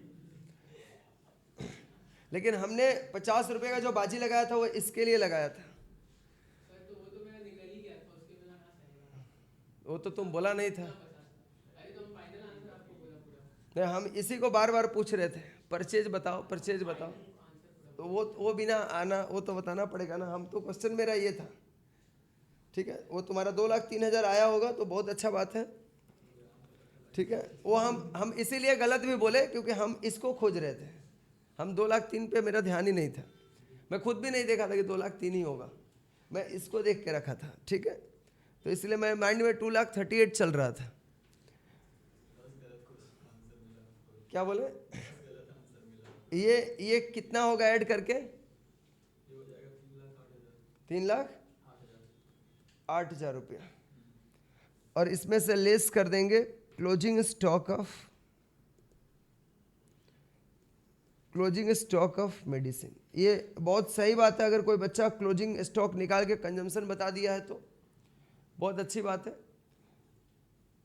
लेकिन हमने 50 रुपए का जो बाजी लगाया था वो इसके लिए लगाया था। वो तो तुम बोला नहीं था। नहीं, हम इसी को बार बार पूछ रहे थे, परचेज बताओ परचेज बताओ, तो वो बिना आना वो तो बताना पड़ेगा ना। हम तो क्वेश्चन मेरा ये था, ठीक है। वो तुम्हारा 2,03,000 आया होगा तो बहुत अच्छा बात है, ठीक है। वो हम इसीलिए गलत भी बोले क्योंकि हम इसको खोज रहे थे। हम 2,03,000 पे मेरा ध्यान ही नहीं था, मैं खुद भी नहीं देखा था कि 2,03,000 ही होगा, मैं इसको देख के रखा था, ठीक है। तो इसलिए मैं माइंड में 2,38,000 चल रहा था। क्या बोले? ये कितना होगा ऐड करके? 3,08,000 रुपया, और इसमें से लेस कर देंगे क्लोजिंग स्टॉक ऑफ मेडिसिन। ये बहुत सही बात है, अगर कोई बच्चा क्लोजिंग स्टॉक निकाल के कंजम्पशन बता दिया है तो बहुत अच्छी बात है।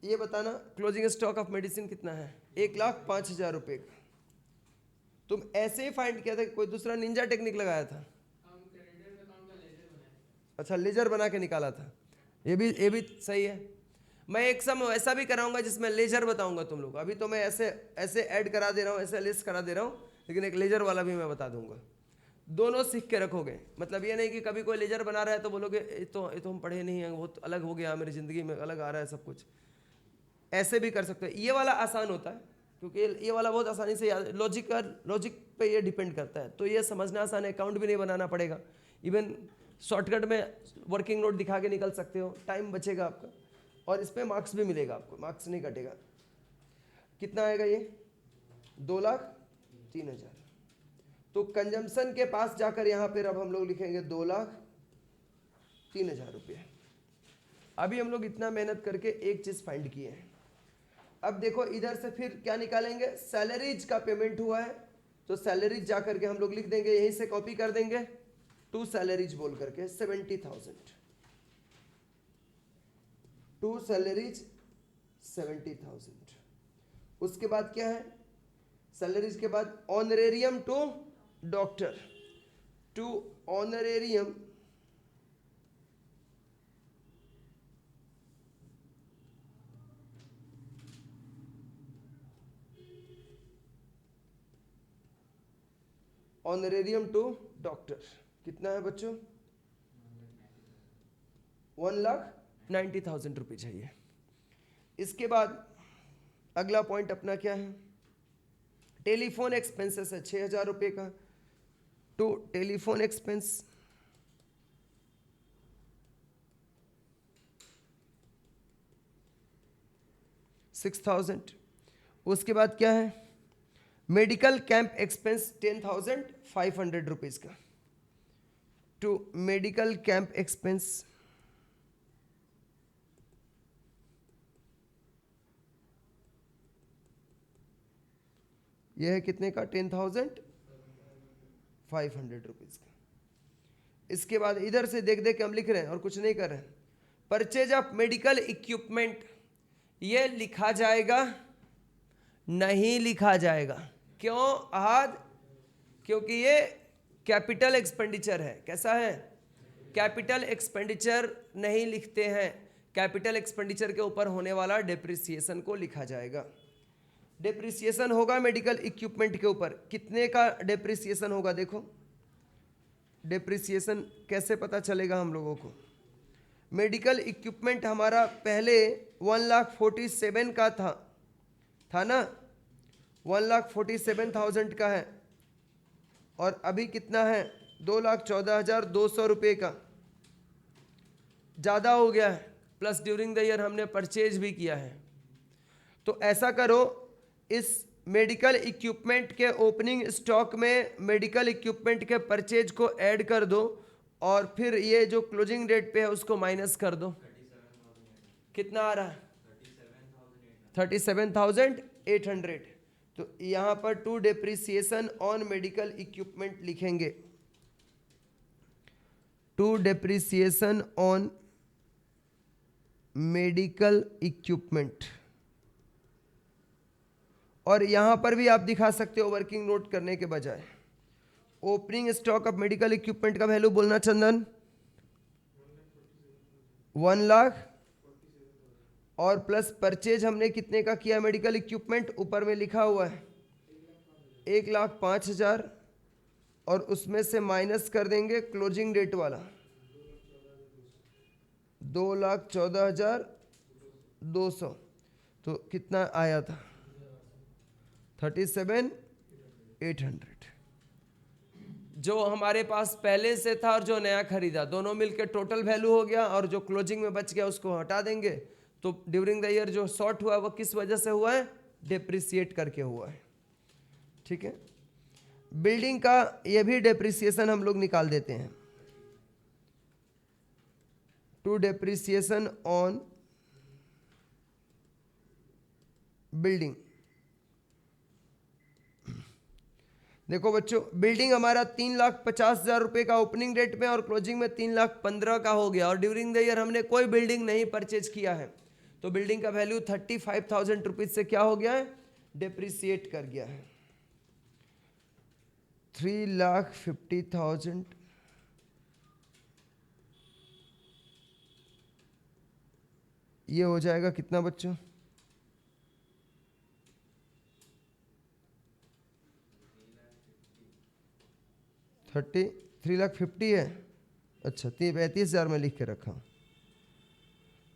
ये बताना क्लोजिंग स्टॉक ऑफ मेडिसिन कितना है? 1,05,000 रुपये का। तुम ऐसे ही फाइंड किया था कि कोई दूसरा निंजा टेक्निक लगाया था? अच्छा लेजर बना के निकाला था, ये भी सही है। मैं एक समय ऐसा भी कराऊंगा जिसमें लेजर बताऊंगा तुम लोग। अभी तो मैं ऐसे ऐड करा दे रहा हूँ, ऐसे लिस्ट करा दे रहा हूँ, लेकिन एक लेजर वाला भी मैं बता दूंगा। दोनों सीख के रखोगे, मतलब ये नहीं कि कभी कोई लेजर बना रहा है तो बोलोगे ये तो हम पढ़े नहीं हैं, वो तो अलग हो गया, मेरी ज़िंदगी में अलग आ रहा है सब कुछ। ऐसे भी कर सकते हो। ये वाला आसान होता है क्योंकि ये वाला बहुत आसानी से याद, लॉजिक पे ये डिपेंड करता है, तो ये समझना आसान है। अकाउंट भी नहीं बनाना पड़ेगा, इवन शॉर्टकट में वर्किंग नोट दिखा के निकल सकते हो, टाइम बचेगा आपका, और इस पर मार्क्स भी मिलेगा आपको, मार्क्स नहीं कटेगा। कितना आएगा ये? 2,03,000। तो कंजम्पशन के पास जाकर यहाँ पर अब हम लोग लिखेंगे 2,03,000 रुपये। अभी हम लोग इतना मेहनत करके एक चीज़ फाइंड किए हैं। अब देखो इधर से फिर क्या निकालेंगे? सैलरीज का पेमेंट हुआ है तो सैलरीज जा करके हम लोग लिख देंगे, यहीं से कॉपी कर देंगे, टू सैलरीज बोल करके 70,000, टू सैलरीज 70,000। उसके बाद क्या है? सैलरीज के बाद honorarium to doctor, to honorarium honorarium to doctor कितना है बच्चों? 1,90,000 रुपये चाहिए। इसके बाद अगला पॉइंट अपना क्या है? टेलीफोन एक्सपेंसेस है 6,000 रुपये का, टू टेलीफोन एक्सपेंस 6,000। उसके बाद क्या है? मेडिकल कैंप एक्सपेंस 10,500 रुपीज़ का, टू मेडिकल कैंप एक्सपेंस यह है कितने का? 10,500 रुपीज़ का। इसके बाद इधर से देख के हम लिख रहे हैं और कुछ नहीं कर रहे हैं। परचेज ऑफ मेडिकल इक्विपमेंट ये लिखा जाएगा? नहीं लिखा जाएगा। क्यों अहाद? क्योंकि ये कैपिटल एक्सपेंडिचर है। कैसा है? कैपिटल एक्सपेंडिचर नहीं लिखते हैं, कैपिटल एक्सपेंडिचर के ऊपर होने वाला डेप्रिसिएशन को लिखा जाएगा। डेप्रिसिएशन होगा मेडिकल इक्विपमेंट के ऊपर, कितने का डेप्रिसिएशन होगा? देखो डेप्रिसिएशन कैसे पता चलेगा हम लोगों को? मेडिकल इक्विपमेंट हमारा पहले 1,47,000 का था ना, 1,47,000 का है, और अभी कितना है? 2,14,200 रुपये का। ज़्यादा हो गया है, प्लस ड्यूरिंग द ईयर हमने परचेज भी किया है। तो ऐसा करो, इस मेडिकल इक्विपमेंट के ओपनिंग स्टॉक में मेडिकल इक्विपमेंट के परचेज को ऐड कर दो, और फिर ये जो क्लोजिंग डेट पे है उसको माइनस कर दो। कितना आ रहा है? 37,800। तो यहाँ पर to depreciation on medical equipment लिखेंगे, to depreciation on medical equipment. और यहां पर भी आप दिखा सकते हो वर्किंग नोट करने के बजाय, opening stock of medical equipment का वैल्यू बोलना चंदन, 1 लाख, और प्लस परचेज हमने कितने का किया मेडिकल इक्विपमेंट? ऊपर में लिखा हुआ है 1,05,000, और उसमें से माइनस कर देंगे क्लोजिंग डेट वाला 2,14,200। तो कितना आया था? 37,800। जो हमारे पास पहले से था और जो नया खरीदा, दोनों मिलकर टोटल वैल्यू हो गया, और जो क्लोजिंग में बच गया उसको हटा देंगे। तो ड्यूरिंग द ईयर जो शॉर्ट हुआ वो किस वजह से हुआ है? डेप्रिसिएट करके हुआ है। ठीक है, बिल्डिंग का ये भी डेप्रिसिएशन हम लोग निकाल देते हैं, टू डेप्रिसिएशन ऑन बिल्डिंग। देखो बच्चों, बिल्डिंग हमारा 3,50,000 रुपये का ओपनिंग डेट में और क्लोजिंग में 3,15,000 का हो गया, और ड्यूरिंग द ईयर हमने कोई बिल्डिंग नहीं परचेज किया है, तो बिल्डिंग का वैल्यू 35,000 रुपीज से क्या हो गया है? डेप्रिसिएट कर गया है। 3,50,000 ये हो जाएगा कितना बच्चों? 3,50,000 है। अच्छा, 35,000 में लिख के रखा,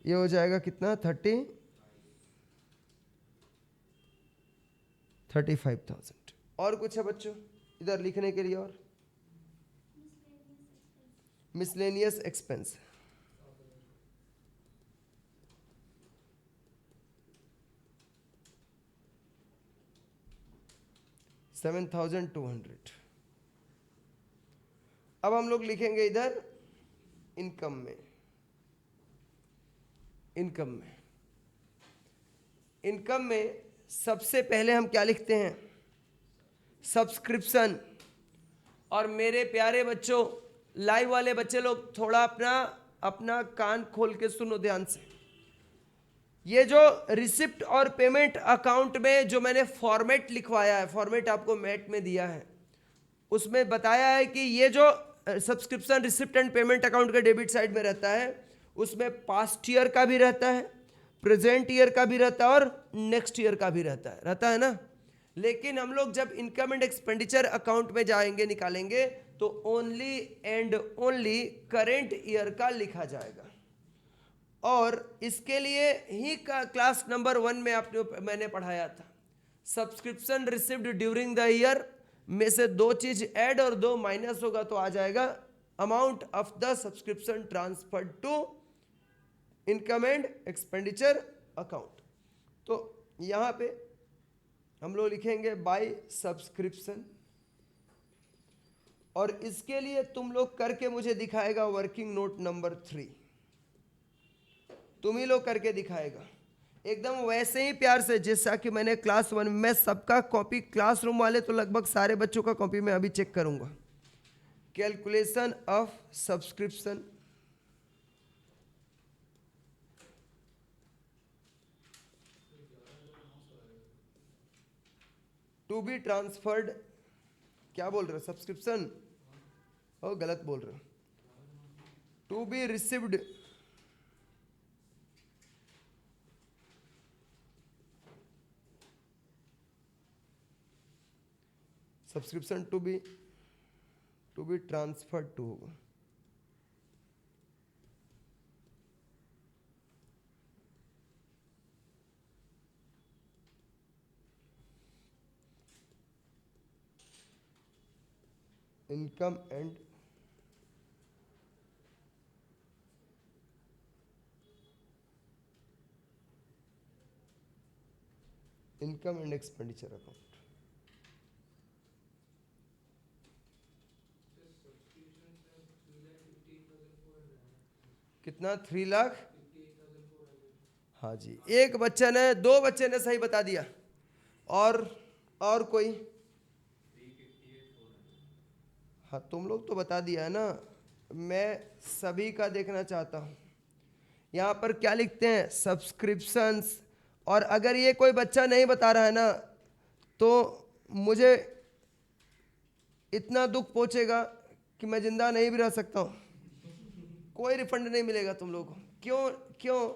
ये हो जाएगा कितना? 35,000। और कुछ है बच्चों इधर लिखने के लिए? और मिसलेनियस एक्सपेंस, $7,200। अब हम लोग लिखेंगे इधर इनकम में, इनकम में सबसे पहले हम क्या लिखते हैं? सब्सक्रिप्शन। और मेरे प्यारे बच्चों, लाइव वाले बच्चे लोग थोड़ा अपना कान खोल के सुनो ध्यान से। ये जो रिसिप्ट और पेमेंट अकाउंट में जो मैंने फॉर्मेट लिखवाया है, फॉर्मेट आपको मैट में दिया है, उसमें बताया है कि ये जो subscription receipt and payment account का डेबिट साइड में रहता है, उसमें पास्ट ईयर का भी रहता है, प्रेजेंट ईयर का भी रहता है, और नेक्स्ट ईयर का भी रहता है ना। लेकिन हम लोग जब इनकम एंड एक्सपेंडिचर अकाउंट में जाएंगे, निकालेंगे, तो only and only current year का लिखा जाएगा। और इसके लिए ही क्लास नंबर 1 में मैंने पढ़ाया था, subscription received during the year में से 2 चीज ऐड और 2 माइनस होगा, तो आ जाएगा amount of the subscription transferred to income and expenditure account. तो यहां पे हम लोग लिखेंगे बाय सब्सक्रिप्शन, और इसके लिए तुम लोग करके मुझे दिखाएगा वर्किंग नोट नंबर 3, तुम ही लोग करके दिखाएगा एकदम वैसे ही प्यार से जैसा कि मैंने क्लास 1 में। सबका कॉपी, क्लासरूम वाले तो लगभग सारे बच्चों का कॉपी मैं अभी चेक करूंगा। Calculation of subscription, to be transferred, क्या बोल रहे हो? सब्सक्रिप्शन, ओ गलत बोल रहे हो, to be received subscription to be transferred to होगा। Income and expenditure account. कितना? 3,00,000। हाँ जी, एक बच्चे ने, दो बच्चे ने सही बता दिया। और कोई? हाँ, तुम लोग तो बता दिया है ना, मैं सभी का देखना चाहता हूँ। यहाँ पर क्या लिखते हैं? सब्सक्रिप्शंस। और अगर ये कोई बच्चा नहीं बता रहा है ना, तो मुझे इतना दुख पहुंचेगा कि मैं जिंदा नहीं भी रह सकता हूँ। कोई रिफंड नहीं मिलेगा तुम लोगों को। क्यों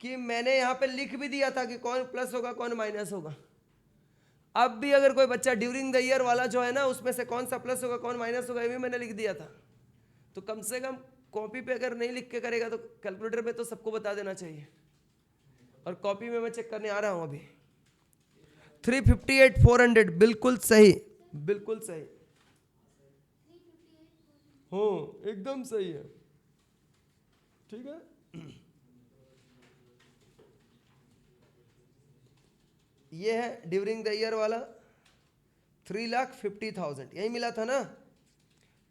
कि मैंने यहाँ पे लिख भी दिया था कि कौन प्लस होगा कौन माइनस होगा। अब भी अगर कोई बच्चा ड्यूरिंग द ईयर वाला जो है ना, उसमें से कौन सा प्लस होगा कौन माइनस होगा, ये भी मैंने लिख दिया था। तो कम से कम कॉपी पे अगर नहीं लिख के करेगा तो कैलकुलेटर पे तो सबको बता देना चाहिए। और कॉपी में मैं चेक करने आ रहा हूं अभी। 358,400 बिल्कुल सही, बिल्कुल सही। हो, एकदम सही है। ठीक है, ये है ड्यूरिंग द ईयर वाला 3,50,000, यही मिला था ना।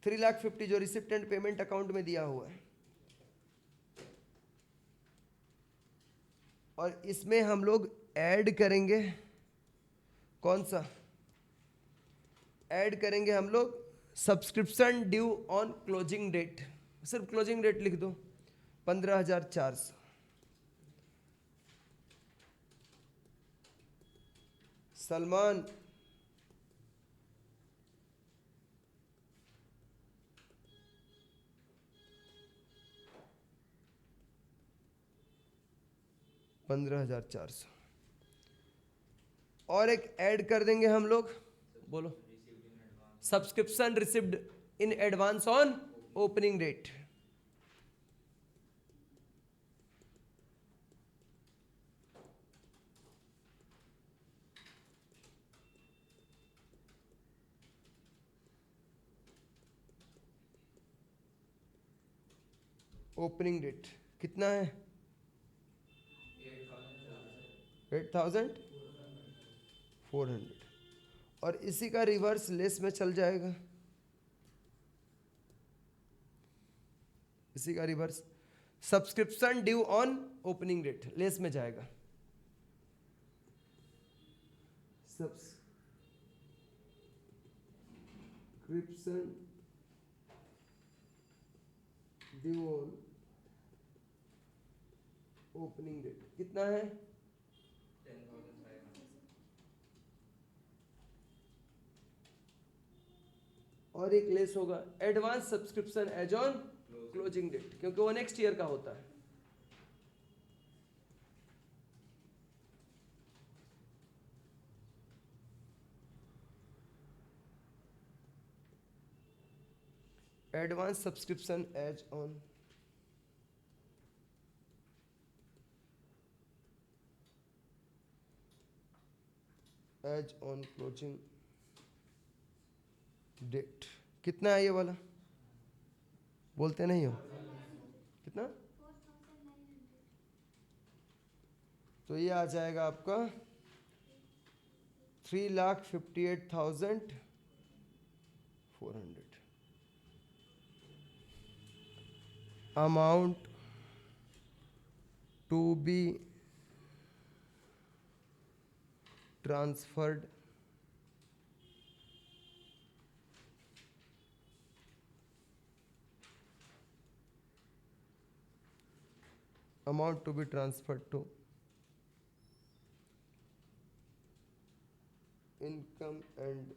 3,50,000 जो रिसिप्ट एंड पेमेंट अकाउंट में दिया हुआ है। और इसमें हम लोग ऐड करेंगे, कौन सा ऐड करेंगे हम लोग? Subscription due on closing date. सिर्फ क्लोजिंग डेट लिख दो, 15,400। सलमान, $15,400। और एक ऐड कर देंगे हम लोग, बोलो। Subscription received in advance on opening date. Opening date कितना है? 8,400। और इसी का रिवर्स लेस में चल जाएगा। इसी का reverse subscription due on opening date less में जाएगा। Subscription due on opening date कितना है? 10,500। और एक लेस होगा advance subscription as on closing date, क्योंकि वो नेक्स्ट ईयर का होता है। Advance subscription as on closing date कितना है? ये वाला बोलते नहीं हो कितना? तो ये आ जाएगा आपका 3,58,400। Amount to be transferred to income and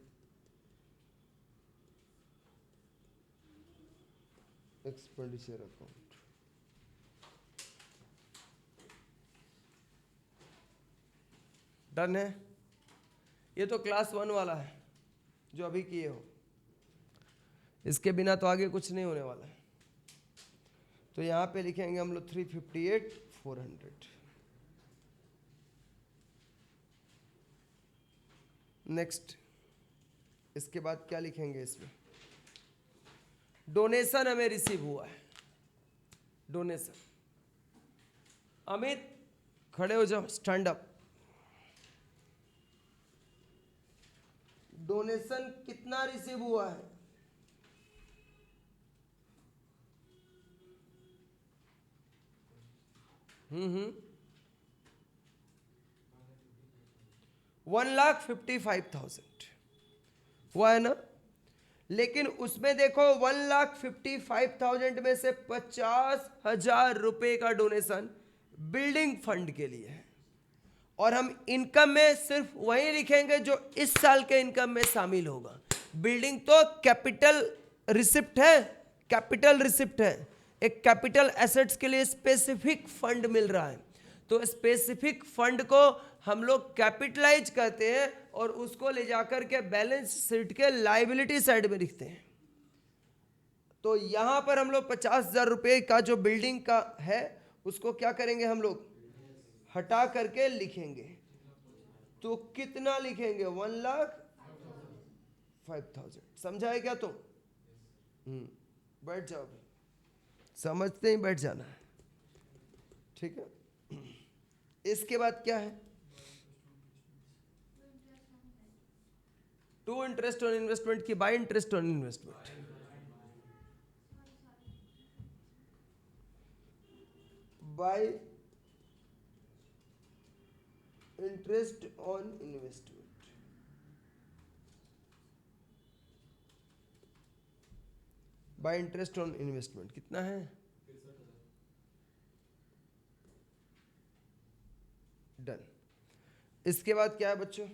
expenditure account. Done है। ये तो क्लास 1 वाला है जो अभी किए हो, इसके बिना तो आगे कुछ नहीं होने वाला है। तो यहां पे लिखेंगे हम लोग 358,400। नेक्स्ट, इसके बाद क्या लिखेंगे इसमें? डोनेशन हमें रिसीव हुआ है। डोनेशन, अमित खड़े हो जाओ, स्टैंड अप। डोनेशन कितना रिसीव हुआ है? हम्म 1,55,000 हुआ है ना। लेकिन उसमें देखो 1,55,000 में से 50,000 रुपए का डोनेशन बिल्डिंग फंड के लिए है। और हम इनकम में सिर्फ वही लिखेंगे जो इस साल के इनकम में शामिल होगा। बिल्डिंग तो कैपिटल रिसिप्ट है, कैपिटल रिसिप्ट है। एक कैपिटल एसेट्स के लिए स्पेसिफिक फंड मिल रहा है, तो स्पेसिफिक फंड को हम लोग कैपिटलाइज करते हैं और उसको ले जाकर के बैलेंस शीट के लायबिलिटी साइड में लिखते हैं। तो यहां पर हम लोग 50,000 रुपए का जो बिल्डिंग का है उसको क्या करेंगे, हम लोग हटा करके लिखेंगे। तो कितना लिखेंगे? 1,05,000। समझा है क्या तुम? बैठ जाओ, समझते ही बैठ जाना है, ठीक है। इसके बाद क्या है? टू इंटरेस्ट ऑन इन्वेस्टमेंट की bye interest on investment? Bye interest on investment. Bye interest on investment कितना है? डन। इसके बाद क्या है बच्चों?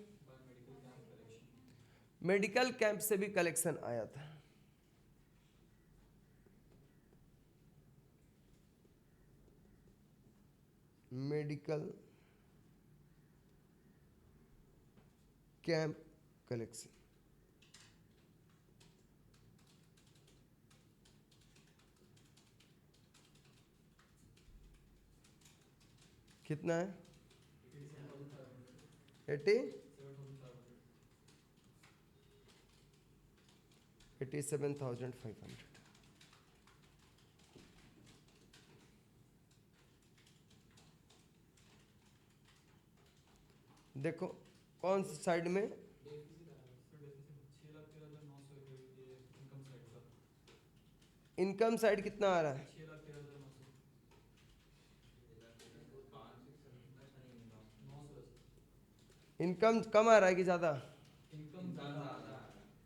मेडिकल कैंप से भी कलेक्शन आया था। मेडिकल कैंप कलेक्शन कितना है? 87,500। देखो कौन सी साइड में? इनकम साइड कितना आ रहा है? इनकम कम आ रहा है कि ज्यादा?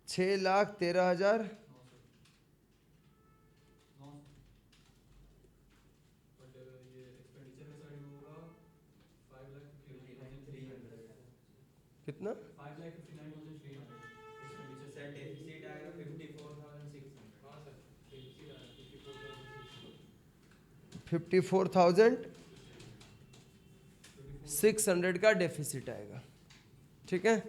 6,13,000। कितना? 54,600 का डेफिसिट आएगा, ठीक है।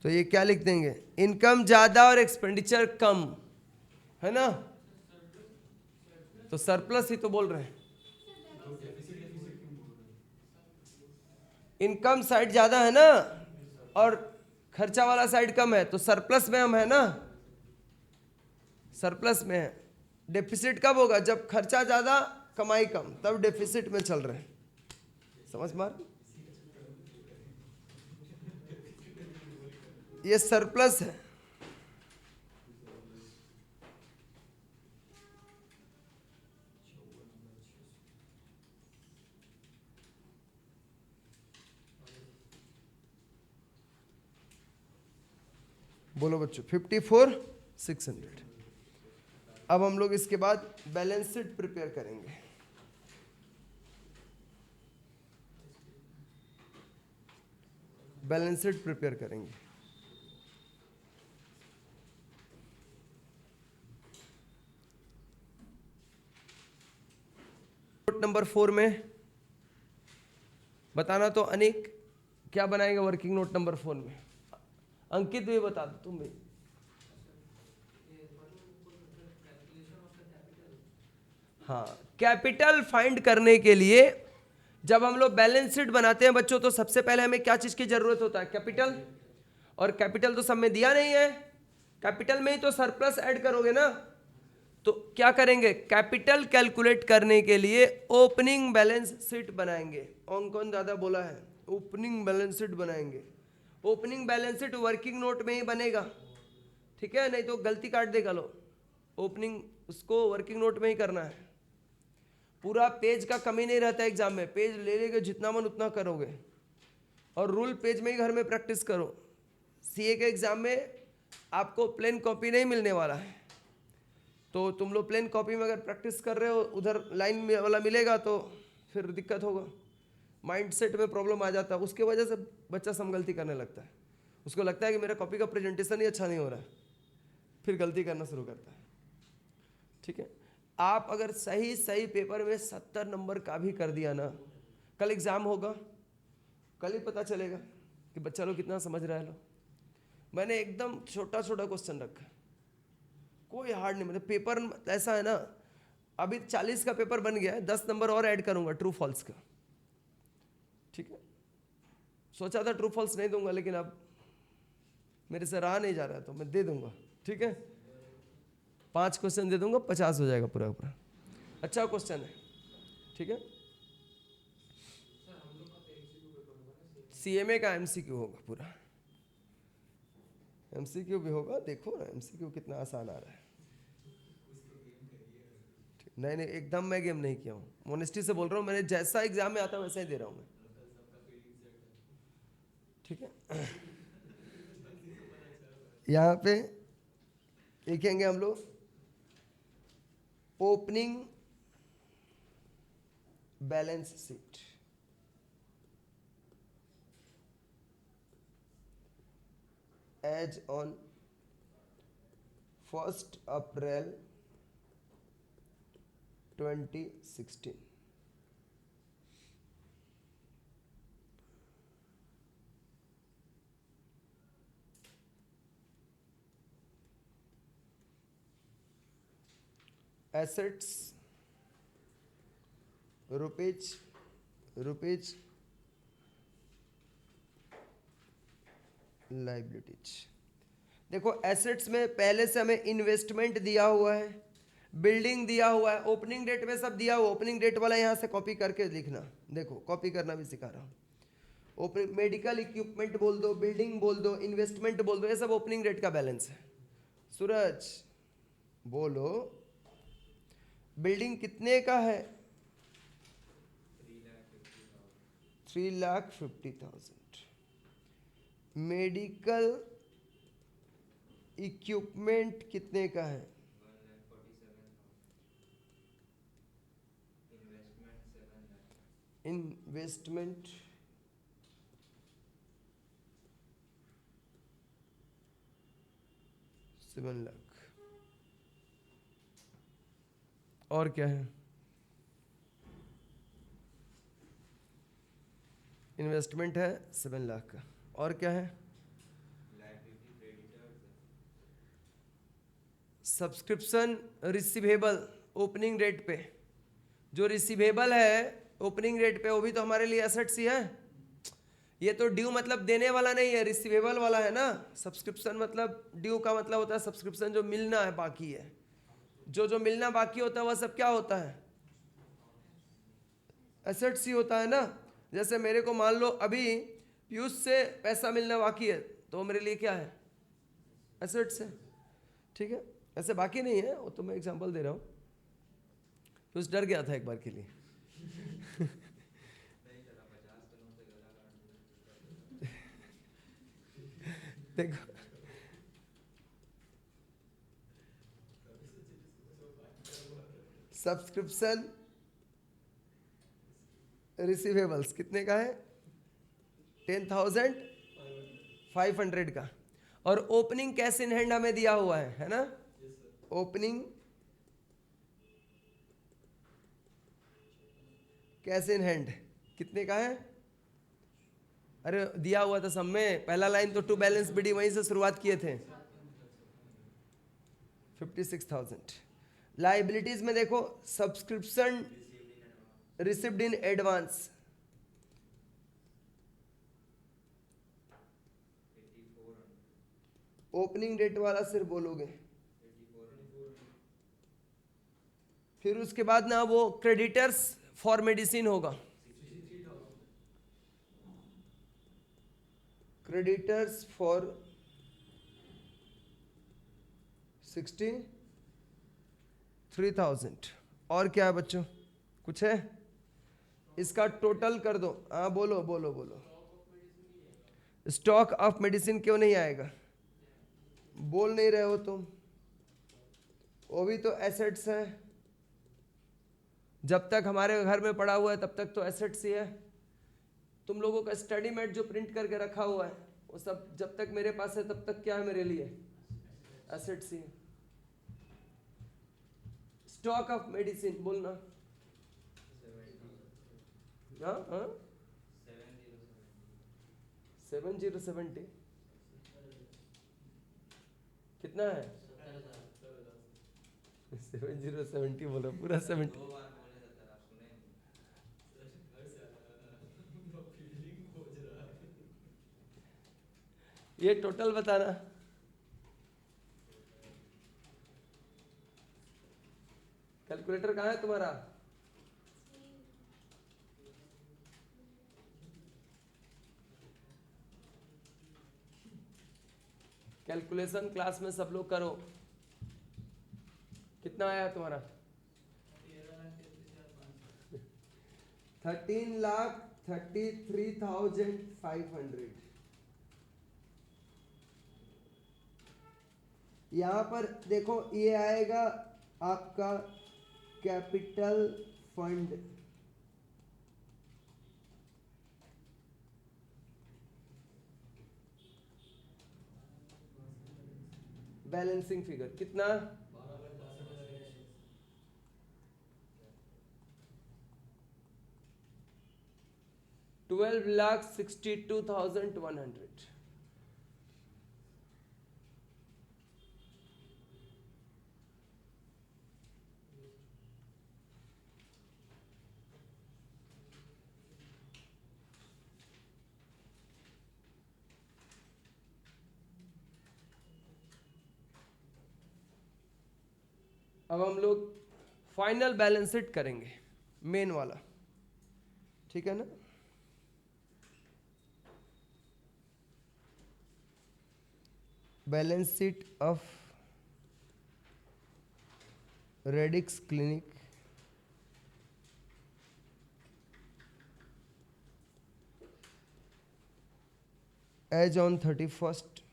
तो ये क्या लिख देंगे? इनकम ज्यादा और एक्सपेंडिचर कम है ना, तो सरप्लस ही तो बोल रहे हैं। इनकम साइड ज्यादा है ना और खर्चा वाला साइड कम है, तो सरप्लस में हम है ना, सरप्लस में है। डेफिसिट कब होगा? जब खर्चा ज्यादा कमाई कम, तब डेफिसिट में चल रहे हैं। समझ मार? ये सरप्लस है। बोलो बच्चों, 54,600। अब हम लोग इसके बाद बैलेंस शीट प्रिपेयर करेंगे। बैलेंस शीट प्रिपेयर करेंगे। नोट नंबर 4 में बताना तो अनिक क्या बनाएंगे वर्किंग नोट नंबर 4 में? अंकित भी बता दो, तुम भी। हाँ, कैपिटल फाइंड करने के लिए जब हम लोग बैलेंस शीट बनाते हैं बच्चों, तो सबसे पहले हमें क्या चीज की जरूरत होता है? कैपिटल। और कैपिटल तो सब में दिया नहीं है, कैपिटल में ही तो सरप्लस ऐड करोगे ना। तो क्या करेंगे? कैपिटल कैलकुलेट करने के लिए ओपनिंग बैलेंस शीट बनाएंगे। कौन कौन ज्यादा बोला है? ओपनिंग बैलेंस शीट बनाएंगे। Opening balance sheet working note में ही बनेगा, ठीक है? नहीं तो गलती काट देगा लो। ओपनिंग उसको वर्किंग नोट में ही करना है। पूरा पेज का कमी नहीं रहता एग्जाम में, पेज ले लेके जितना मन उतना करोगे। और रूल पेज में ही घर में प्रैक्टिस करो। सीए के एग्जाम में आपको प्लेन कॉपी नहीं मिलने वाला है, तो तुम लोग प्लेन कॉपी में अगर प्रैक्टिस कर रहे हो, उधर लाइन वाला मिलेगा तो फिर दिक्कत होगा, माइंडसेट में प्रॉब्लम आ जाता है। उसके वजह से बच्चा सम गलती करने लगता है। उसको लगता है कि मेरा कॉपी का प्रेजेंटेशन ही अच्छा नहीं हो रहा है, फिर गलती करना शुरू करता है, ठीक है? आप अगर सही सही पेपर में 70 नंबर का भी कर दिया ना, कल एग्जाम होगा, कल ही पता चलेगा कि बच्चा लोग कितना समझ रहा है। लो, मैंने एकदम छोटा छोटा क्वेश्चन रखा, कोई हार्ड नहीं। मतलब पेपर ऐसा है ना, अभी 40 का पेपर बन गया है, 10 नंबर और ऐड करूंगा ट्रू फॉल्स का, ठीक है? सोचा था ट्रू फॉल्स नहीं दूंगा, लेकिन अब मेरे से रहा नहीं जा रहा है तो मैं दे दूंगा, ठीक है? 5 क्वेश्चन दे दूंगा, 50 हो जाएगा पूरा पूरा। अच्छा क्वेश्चन है, ठीक है? सीएमए का एमसीक्यू होगा पूरा, एमसीक्यू भी होगा। देखो ना एमसीक्यू कितना आसान आ रहा है। नहीं नहीं, एकदम मैं गेम नहीं किया हूँ, मोनेस्टी से बोल रहा हूँ। मैंने जैसा एग्जाम में आता है वैसा ही दे रहा हूँ मैं, ठीक है? यहाँ पे लिखेंगे हम लोग opening balance sheet, as on 1 April 2016। Assets rupees liabilities. देखो एसेट्स में पहले से हमें इन्वेस्टमेंट दिया हुआ है, बिल्डिंग दिया हुआ है, ओपनिंग डेट में सब दिया हुआ। ओपनिंग डेट वाला यहाँ से कॉपी करके लिखना, देखो कॉपी करना भी सिखा रहा हूँ। ओपनिंग मेडिकल इक्विपमेंट बोल दो, बिल्डिंग बोल दो, इन्वेस्टमेंट बोल दो, ये सब ओपनिंग डेट का बैलेंस है। सूरज बोलो, बिल्डिंग कितने का है? 3,50,000। मेडिकल इक्विपमेंट कितने का है? इन्वेस्टमेंट 7 लाख। और क्या है? इन्वेस्टमेंट है 7 लाख का। और क्या है? सब्सक्रिप्शन रिसीवेबल ओपनिंग डेट पे, जो रिसीवेबल है ओपनिंग डेट पे, वो भी तो हमारे लिए एसेट्स ही है। ये तो ड्यू मतलब देने वाला नहीं है, रिसीवेबल वाला है ना। सब्सक्रिप्शन मतलब, ड्यू का मतलब होता है सब्सक्रिप्शन, जो मिलना है बाकी है। जो मिलना बाकी होता है वह सब क्या होता है? एसेट्स ही होता है ना। जैसे मेरे को मान लो अभी पीयूष से पैसा मिलना बाकी है, तो मेरे लिए क्या है? एसेट्स है, ठीक है? ऐसे बाकी नहीं है, वो तो मैं एग्जांपल दे रहा हूँ। पीयूष डर गया था एक बार के लिए। देखो सब्सक्रिप्शन रिसीवेबल्स कितने का है? 10,500 का। और ओपनिंग कैश इन हैंड हमें दिया हुआ है ना? ओपनिंग कैश इन हैंड कितने का है? अरे दिया हुआ था सब में, पहला लाइन तो टू बैलेंस बीडी वहीं से शुरुआत किए थे। 56,000। लाइबिलिटीज में देखो subscription received in advance, opening date वाला सिर्फ बोलोगे, फिर उसके बाद ना वो क्रेडिटर्स फॉर मेडिसिन होगा, क्रेडिटर्स फॉर 63,000। और क्या है बच्चों, कुछ है? इसका टोटल कर दो। हाँ बोलो बोलो बोलो। स्टॉक ऑफ मेडिसिन क्यों नहीं आएगा? बोल नहीं रहे हो तुम, वो भी तो एसेट्स है। जब तक हमारे घर में पड़ा हुआ है तब तक तो एसेट्स ही है। तुम लोगों का स्टडी मेट जो प्रिंट करके रखा हुआ है वो सब जब तक मेरे पास है तब तक क्या है मेरे लिए? Assets he. Stock of medicine बोलना। हाँ हाँ 7070 कितना है? 7070 बोलो पूरा 70। ये टोटल बताना। कैलकुलेटर कहाँ है तुम्हारा? कैलकुलेशन क्लास में सब लोग करो। कितना आया तुम्हारा? 13,33,500। यहां पर देखो ये आएगा आपका कैपिटल फंड, बैलेंसिंग फिगर कितना? 12,62,100। अब हम लोग फाइनल बैलेंस शीट करेंगे, मेन वाला, ठीक है ना? Balance sheet of Radix clinic as on 31st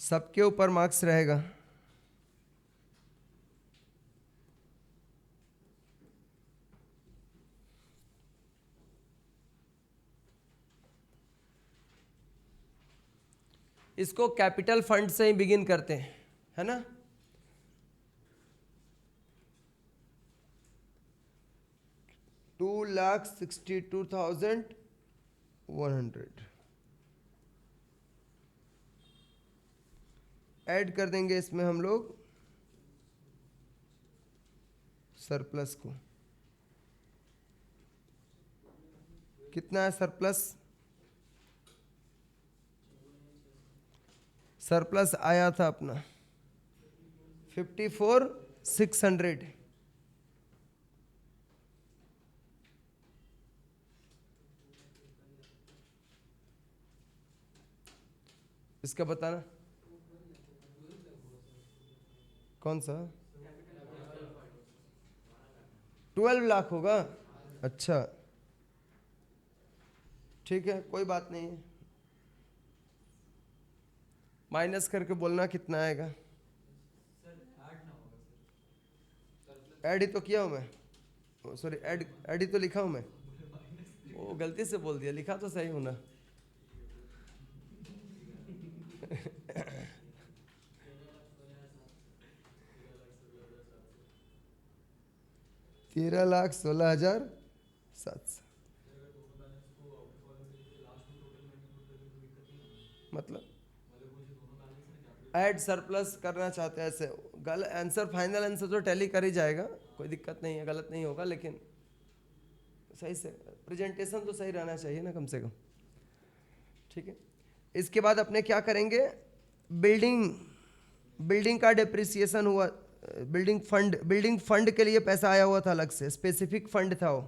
सबके ऊपर मार्क्स रहेगा। इसको कैपिटल फंड से ही बिगिन करते हैं, है ना? $2,62,100 ऐड कर देंगे इसमें हम लोग सरप्लस को। कितना है सरप्लस? सरप्लस आया था अपना 54,600। इसका बताना कौन सा? 12 लाख होगा। अच्छा ठीक है, कोई बात नहीं है, माइनस करके बोलना कितना आएगा। ऐड ही तो किया हूँ मैं, सॉरी ऐड ही तो लिखा हूँ मैं, वो गलती से बोल दिया, लिखा तो सही हूँ ना। तेरह लाख 16,700 मतलब ऐड सरप्लस करना चाहते हैं ऐसे। गलत आंसर, फाइनल आंसर तो टैली कर ही जाएगा, कोई दिक्कत नहीं है, गलत नहीं होगा, लेकिन सही से प्रेजेंटेशन तो सही रहना चाहिए ना कम से कम। ठीक है, इसके बाद अपने क्या करेंगे, बिल्डिंग का डिप्रिसिएशन हुआ, बिल्डिंग फंड के लिए पैसा आया हुआ था अलग से, स्पेसिफिक फंड था वो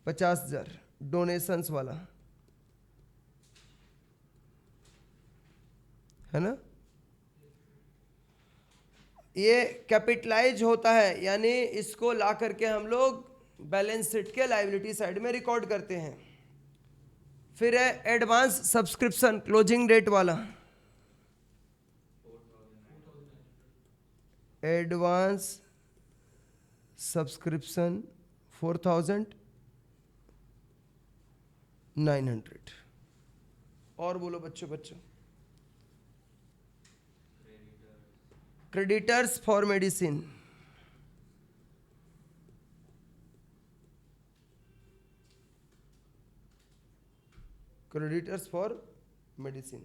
50,000 डोनेशंस वाला, है ना। ये कैपिटलाइज होता है, यानी इसको ला करके हम लोग बैलेंस शीट के लायबिलिटी साइड में रिकॉर्ड करते हैं। फिर है एडवांस सब्सक्रिप्शन, क्लोजिंग डेट वाला, एडवांस सब्सक्रिप्शन 4,900। और बोलो बच्चों, creditors for medicine, creditors for medicine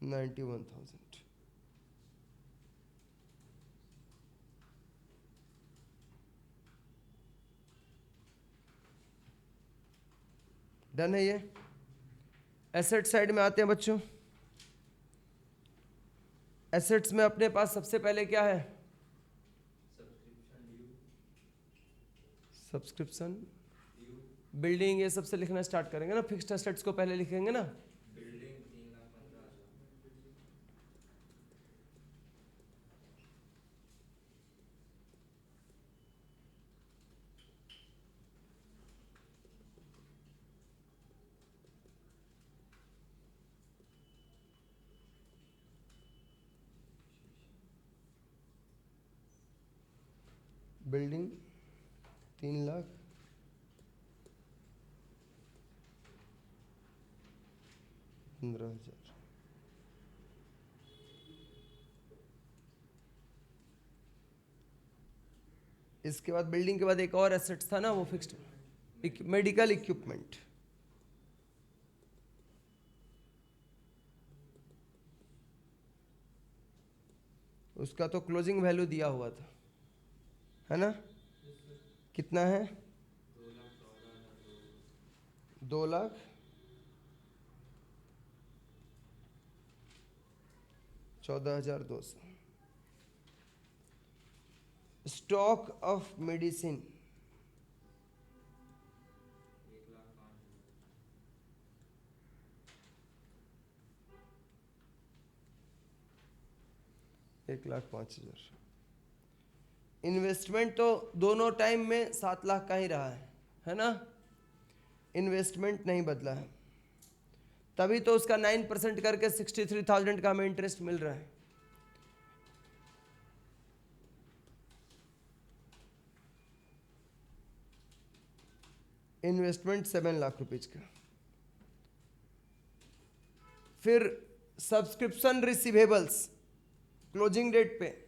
91,000। Done है ये। एसेट साइड में आते हैं बच्चों। एसेट्स में अपने पास सबसे पहले क्या है, सब्सक्रिप्शन, बिल्डिंग, ये सबसे लिखना स्टार्ट करेंगे ना, फिक्स्ड एसेट्स को पहले लिखेंगे ना। बिल्डिंग 3,15,000। इसके बाद बिल्डिंग के बाद एक और एसेट्स था ना, वो फिक्स्ड मेडिकल इक्विपमेंट, उसका तो क्लोजिंग वैल्यू दिया हुआ था, है ना। कितना है, 2,14,200। Stock of medicine 1,05,000। इन्वेस्टमेंट तो दोनों टाइम में 7 लाख का ही रहा है ना, इन्वेस्टमेंट नहीं बदला है, तभी तो उसका 9% करके 63,000 का हमें इंटरेस्ट मिल रहा है। इन्वेस्टमेंट 7 लाख रुपीज का। फिर सब्सक्रिप्शन रिसीवेबल्स क्लोजिंग डेट पे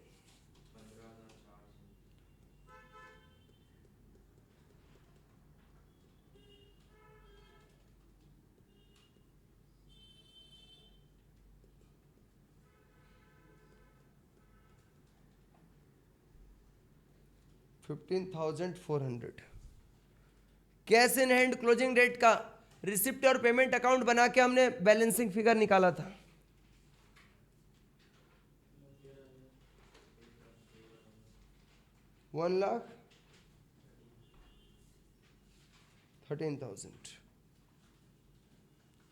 15,400। Cash in hand closing date का रिसिप्ट और पेमेंट अकाउंट बना के हमने बैलेंसिंग फिगर निकाला था, $1,13,000।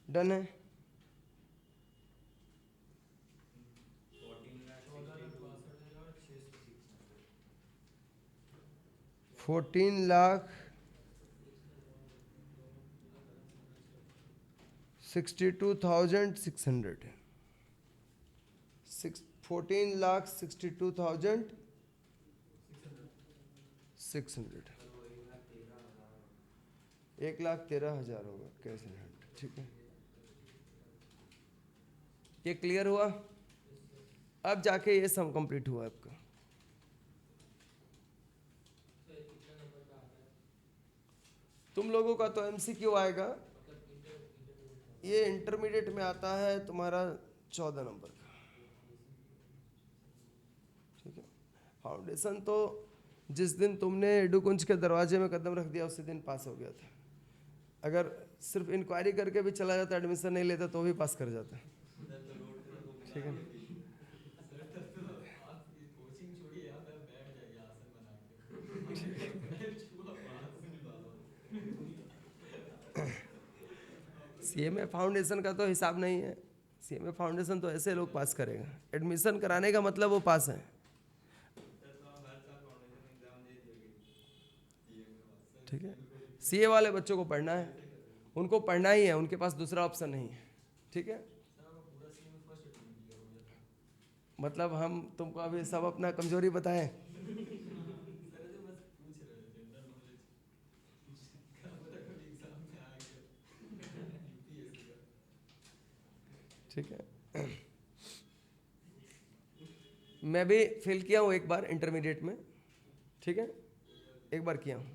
डन है। 14,62,600 14,62,600 1,13,000 होगा कैश इन हैंड। ठीक है, ये क्लियर हुआ? अब जाके ये सम कंप्लीट हुआ आपका। तुम लोगों का तो एमसीक्यू आएगा, ये इंटरमीडिएट में आता है तुम्हारा 14 नंबर का। ठीक है, फाउंडेशन तो जिस दिन तुमने एडुकुंज के दरवाजे में कदम रख दिया उसी दिन पास हो गया था। अगर सिर्फ इंक्वायरी करके भी चला जाता, एडमिशन नहीं लेता तो भी पास कर जाता। ठीक है, सीएमए फाउंडेशन का तो हिसाब नहीं है। सीएमए फाउंडेशन तो ऐसे लोग पास करेगा, एडमिशन कराने का मतलब वो पास है। ठीक है, सीए वाले बच्चों को पढ़ना है, उनको पढ़ना ही है, उनके पास दूसरा ऑप्शन नहीं है। ठीक है, मतलब हम तुमको अभी सब अपना कमजोरी बताएं? ठीक है, मैं भी फेल किया हूँ एक बार इंटरमीडिएट में। ठीक है, एक बार किया हूँ,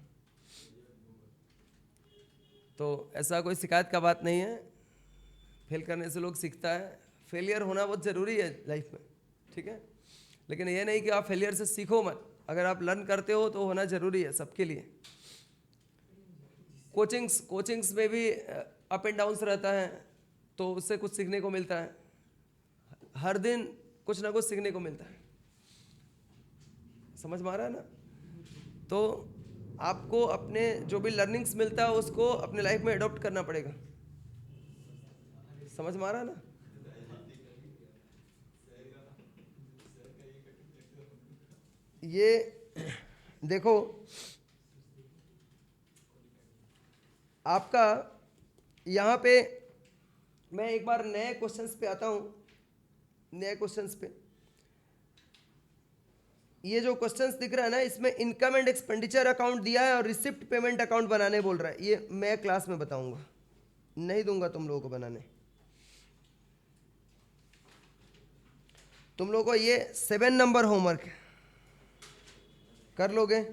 तो ऐसा कोई शिकायत का बात नहीं है। फेल करने से लोग सीखता है, फेलियर होना बहुत ज़रूरी है लाइफ में। ठीक है, लेकिन ये नहीं कि आप फेलियर से सीखो मत। अगर आप लर्न करते हो तो होना ज़रूरी है सबके लिए। कोचिंग्स में भी अप एंड डाउन्स रहता है, तो उससे कुछ सीखने को मिलता है। हर दिन कुछ ना कुछ सीखने को मिलता है, समझ में आ रहा है ना? तो आपको अपने जो भी लर्निंग्स मिलता है उसको अपने लाइफ में अडॉप्ट करना पड़ेगा। समझ में आ रहा है ना? ये देखो, आपका यहाँ पे मैं एक बार नए क्वेश्चंस पे आता हूँ। नए क्वेश्चंस पे ये जो क्वेश्चंस दिख रहा है ना, इसमें इनकम एंड एक्सपेंडिचर अकाउंट दिया है और रिसिप्ट पेमेंट अकाउंट बनाने बोल रहा है। ये मैं क्लास में बताऊंगा, नहीं दूंगा तुम लोगों को बनाने। तुम लोगों को ये 7 नंबर होमवर्क कर लोगे?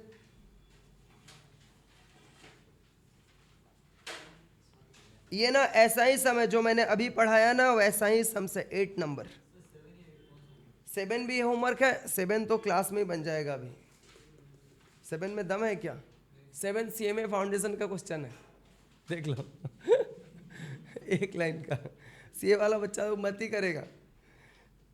ये ना ऐसा ही सम है जो मैंने अभी पढ़ाया ना, वैसा ही सम से 8 नंबर। 7 भी होमवर्क है, 7 तो क्लास में ही बन जाएगा। अभी 7 में दम है क्या? 7 सीएमए फाउंडेशन का क्वेश्चन है, देख लो। एक लाइन का, सीए वाला बच्चा तो मत ही करेगा।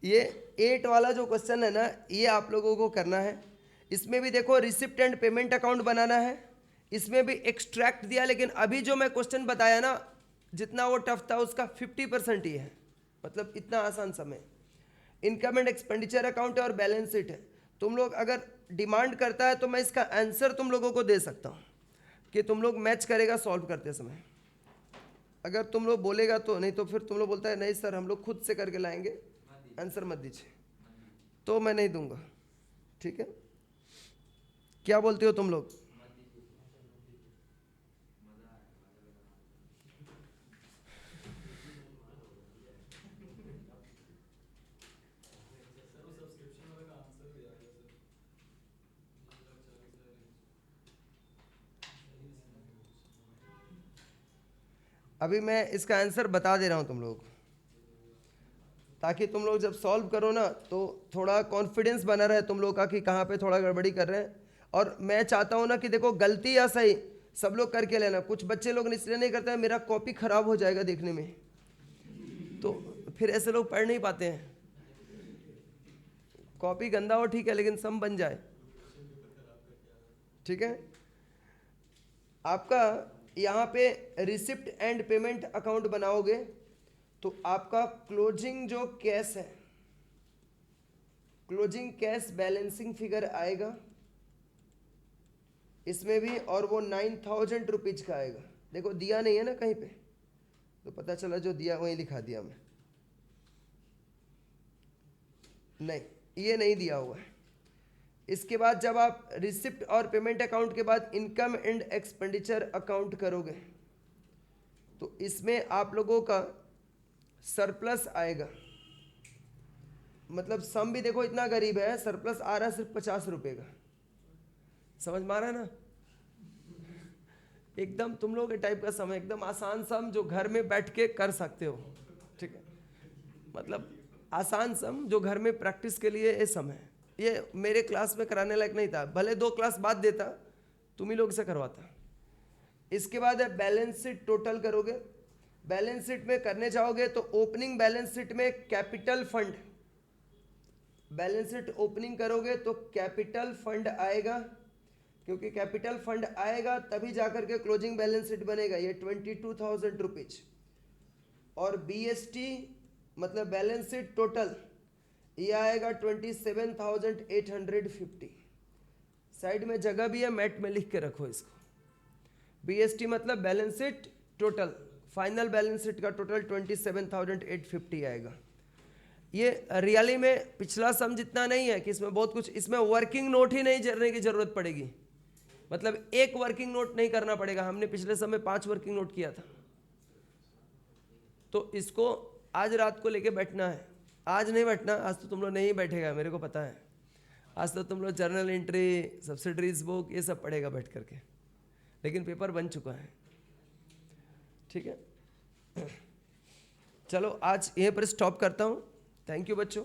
ये 8 वाला जो क्वेश्चन है ना, ये आप लोगों को करना है। इसमें भी देखो रिसिप्ट एंड पेमेंट अकाउंट बनाना है, इसमें भी एक्सट्रैक्ट दिया। लेकिन अभी जो मैं क्वेश्चन बताया ना, जितना वो टफ था उसका 50% ही है, मतलब इतना आसान समय। इनकम एंड एक्सपेंडिचर अकाउंट है और बैलेंस शीट है। तुम लोग अगर डिमांड करता है तो मैं इसका आंसर तुम लोगों को दे सकता हूँ कि तुम लोग मैच करेगा सॉल्व करते समय। अगर तुम लोग बोलेगा तो, नहीं तो फिर तुम लोग बोलता है नहीं सर हम लोग खुद से करके लाएंगे, आंसर मत दीजिए, तो मैं नहीं दूंगा। ठीक है, क्या बोलते हो तुम लोग? अभी मैं इसका आंसर बता दे रहा हूं तुम लोग को, ताकि तुम लोग जब सॉल्व करो ना तो थोड़ा कॉन्फिडेंस बना रहे तुम लोग का कि कहाँ पे थोड़ा गड़बड़ी कर रहे हैं। और मैं चाहता हूं ना कि देखो गलती या सही सब लोग करके लेना। कुछ बच्चे लोग इसलिए नहीं करते हैं मेरा कॉपी खराब हो जाएगा देखने में, तो फिर ऐसे लोग पढ़ नहीं पाते हैं। कॉपी गंदा हो ठीक है, लेकिन सम बन जाए। ठीक है, आपका यहाँ पे रिसिप्ट एंड पेमेंट अकाउंट बनाओगे तो आपका क्लोजिंग जो कैश है, क्लोजिंग कैश बैलेंसिंग फिगर आएगा। इसमें भी, और वो 9,000 रुपीज का आएगा। देखो दिया नहीं है ना कहीं पे, तो पता चला जो दिया वहीं लिखा दिया मैं, नहीं ये नहीं दिया हुआ है। इसके बाद जब आप रिसिप्ट और पेमेंट अकाउंट के बाद इनकम एंड एक्सपेंडिचर अकाउंट करोगे तो इसमें आप लोगों का सरप्लस आएगा। मतलब सम भी देखो इतना गरीब है, सरप्लस आ रहा है सिर्फ 50 रुपये का। समझ में आ रहा है ना? एकदम तुम लोग के टाइप का सम है, एकदम आसान सम जो घर में बैठ के कर सकते हो। ठीक है, मतलब आसान सम जो घर में प्रैक्टिस के लिए ये सम है। ये मेरे क्लास में कराने लायक नहीं था, भले 2 क्लास बाद देता, तुम ही लोग से करवाता। इसके बाद है बैलेंस शीट टोटल करोगे। बैलेंस शीट में करने जाओगे तो ओपनिंग बैलेंस शीट में capital fund, balance sheet opening करोगे तो कैपिटल फंड आएगा, क्योंकि कैपिटल फंड आएगा तभी जाकर के क्लोजिंग बैलेंस शीट बनेगा। ये 22,000 रुपीज। और BST मतलब बैलेंस शीट टोटल, ये आएगा 27,850। साइड में जगह भी है, मैट में लिख के रखो इसको। BST मतलब balance sheet total, final balance sheet का टोटल 27,850 आएगा। ये रियली में पिछला सम जितना नहीं है कि इसमें बहुत कुछ, इसमें वर्किंग नोट ही नहीं करने की जरूरत पड़ेगी। मतलब एक वर्किंग नोट नहीं करना पड़ेगा। हमने पिछले समय 5 वर्किंग नोट किया था। तो इसको आज रात को लेके बैठना है। आज नहीं बैठना, आज तो तुम लोग नहीं बैठेगा, मेरे को पता है। आज तो तुम लोग जर्नल एंट्री, सब्सिडरीज बुक, ये सब पढ़ेगा बैठ करके, लेकिन पेपर बन चुका है। ठीक है, चलो आज यहीं पर स्टॉप करता हूँ। थैंक यू बच्चों।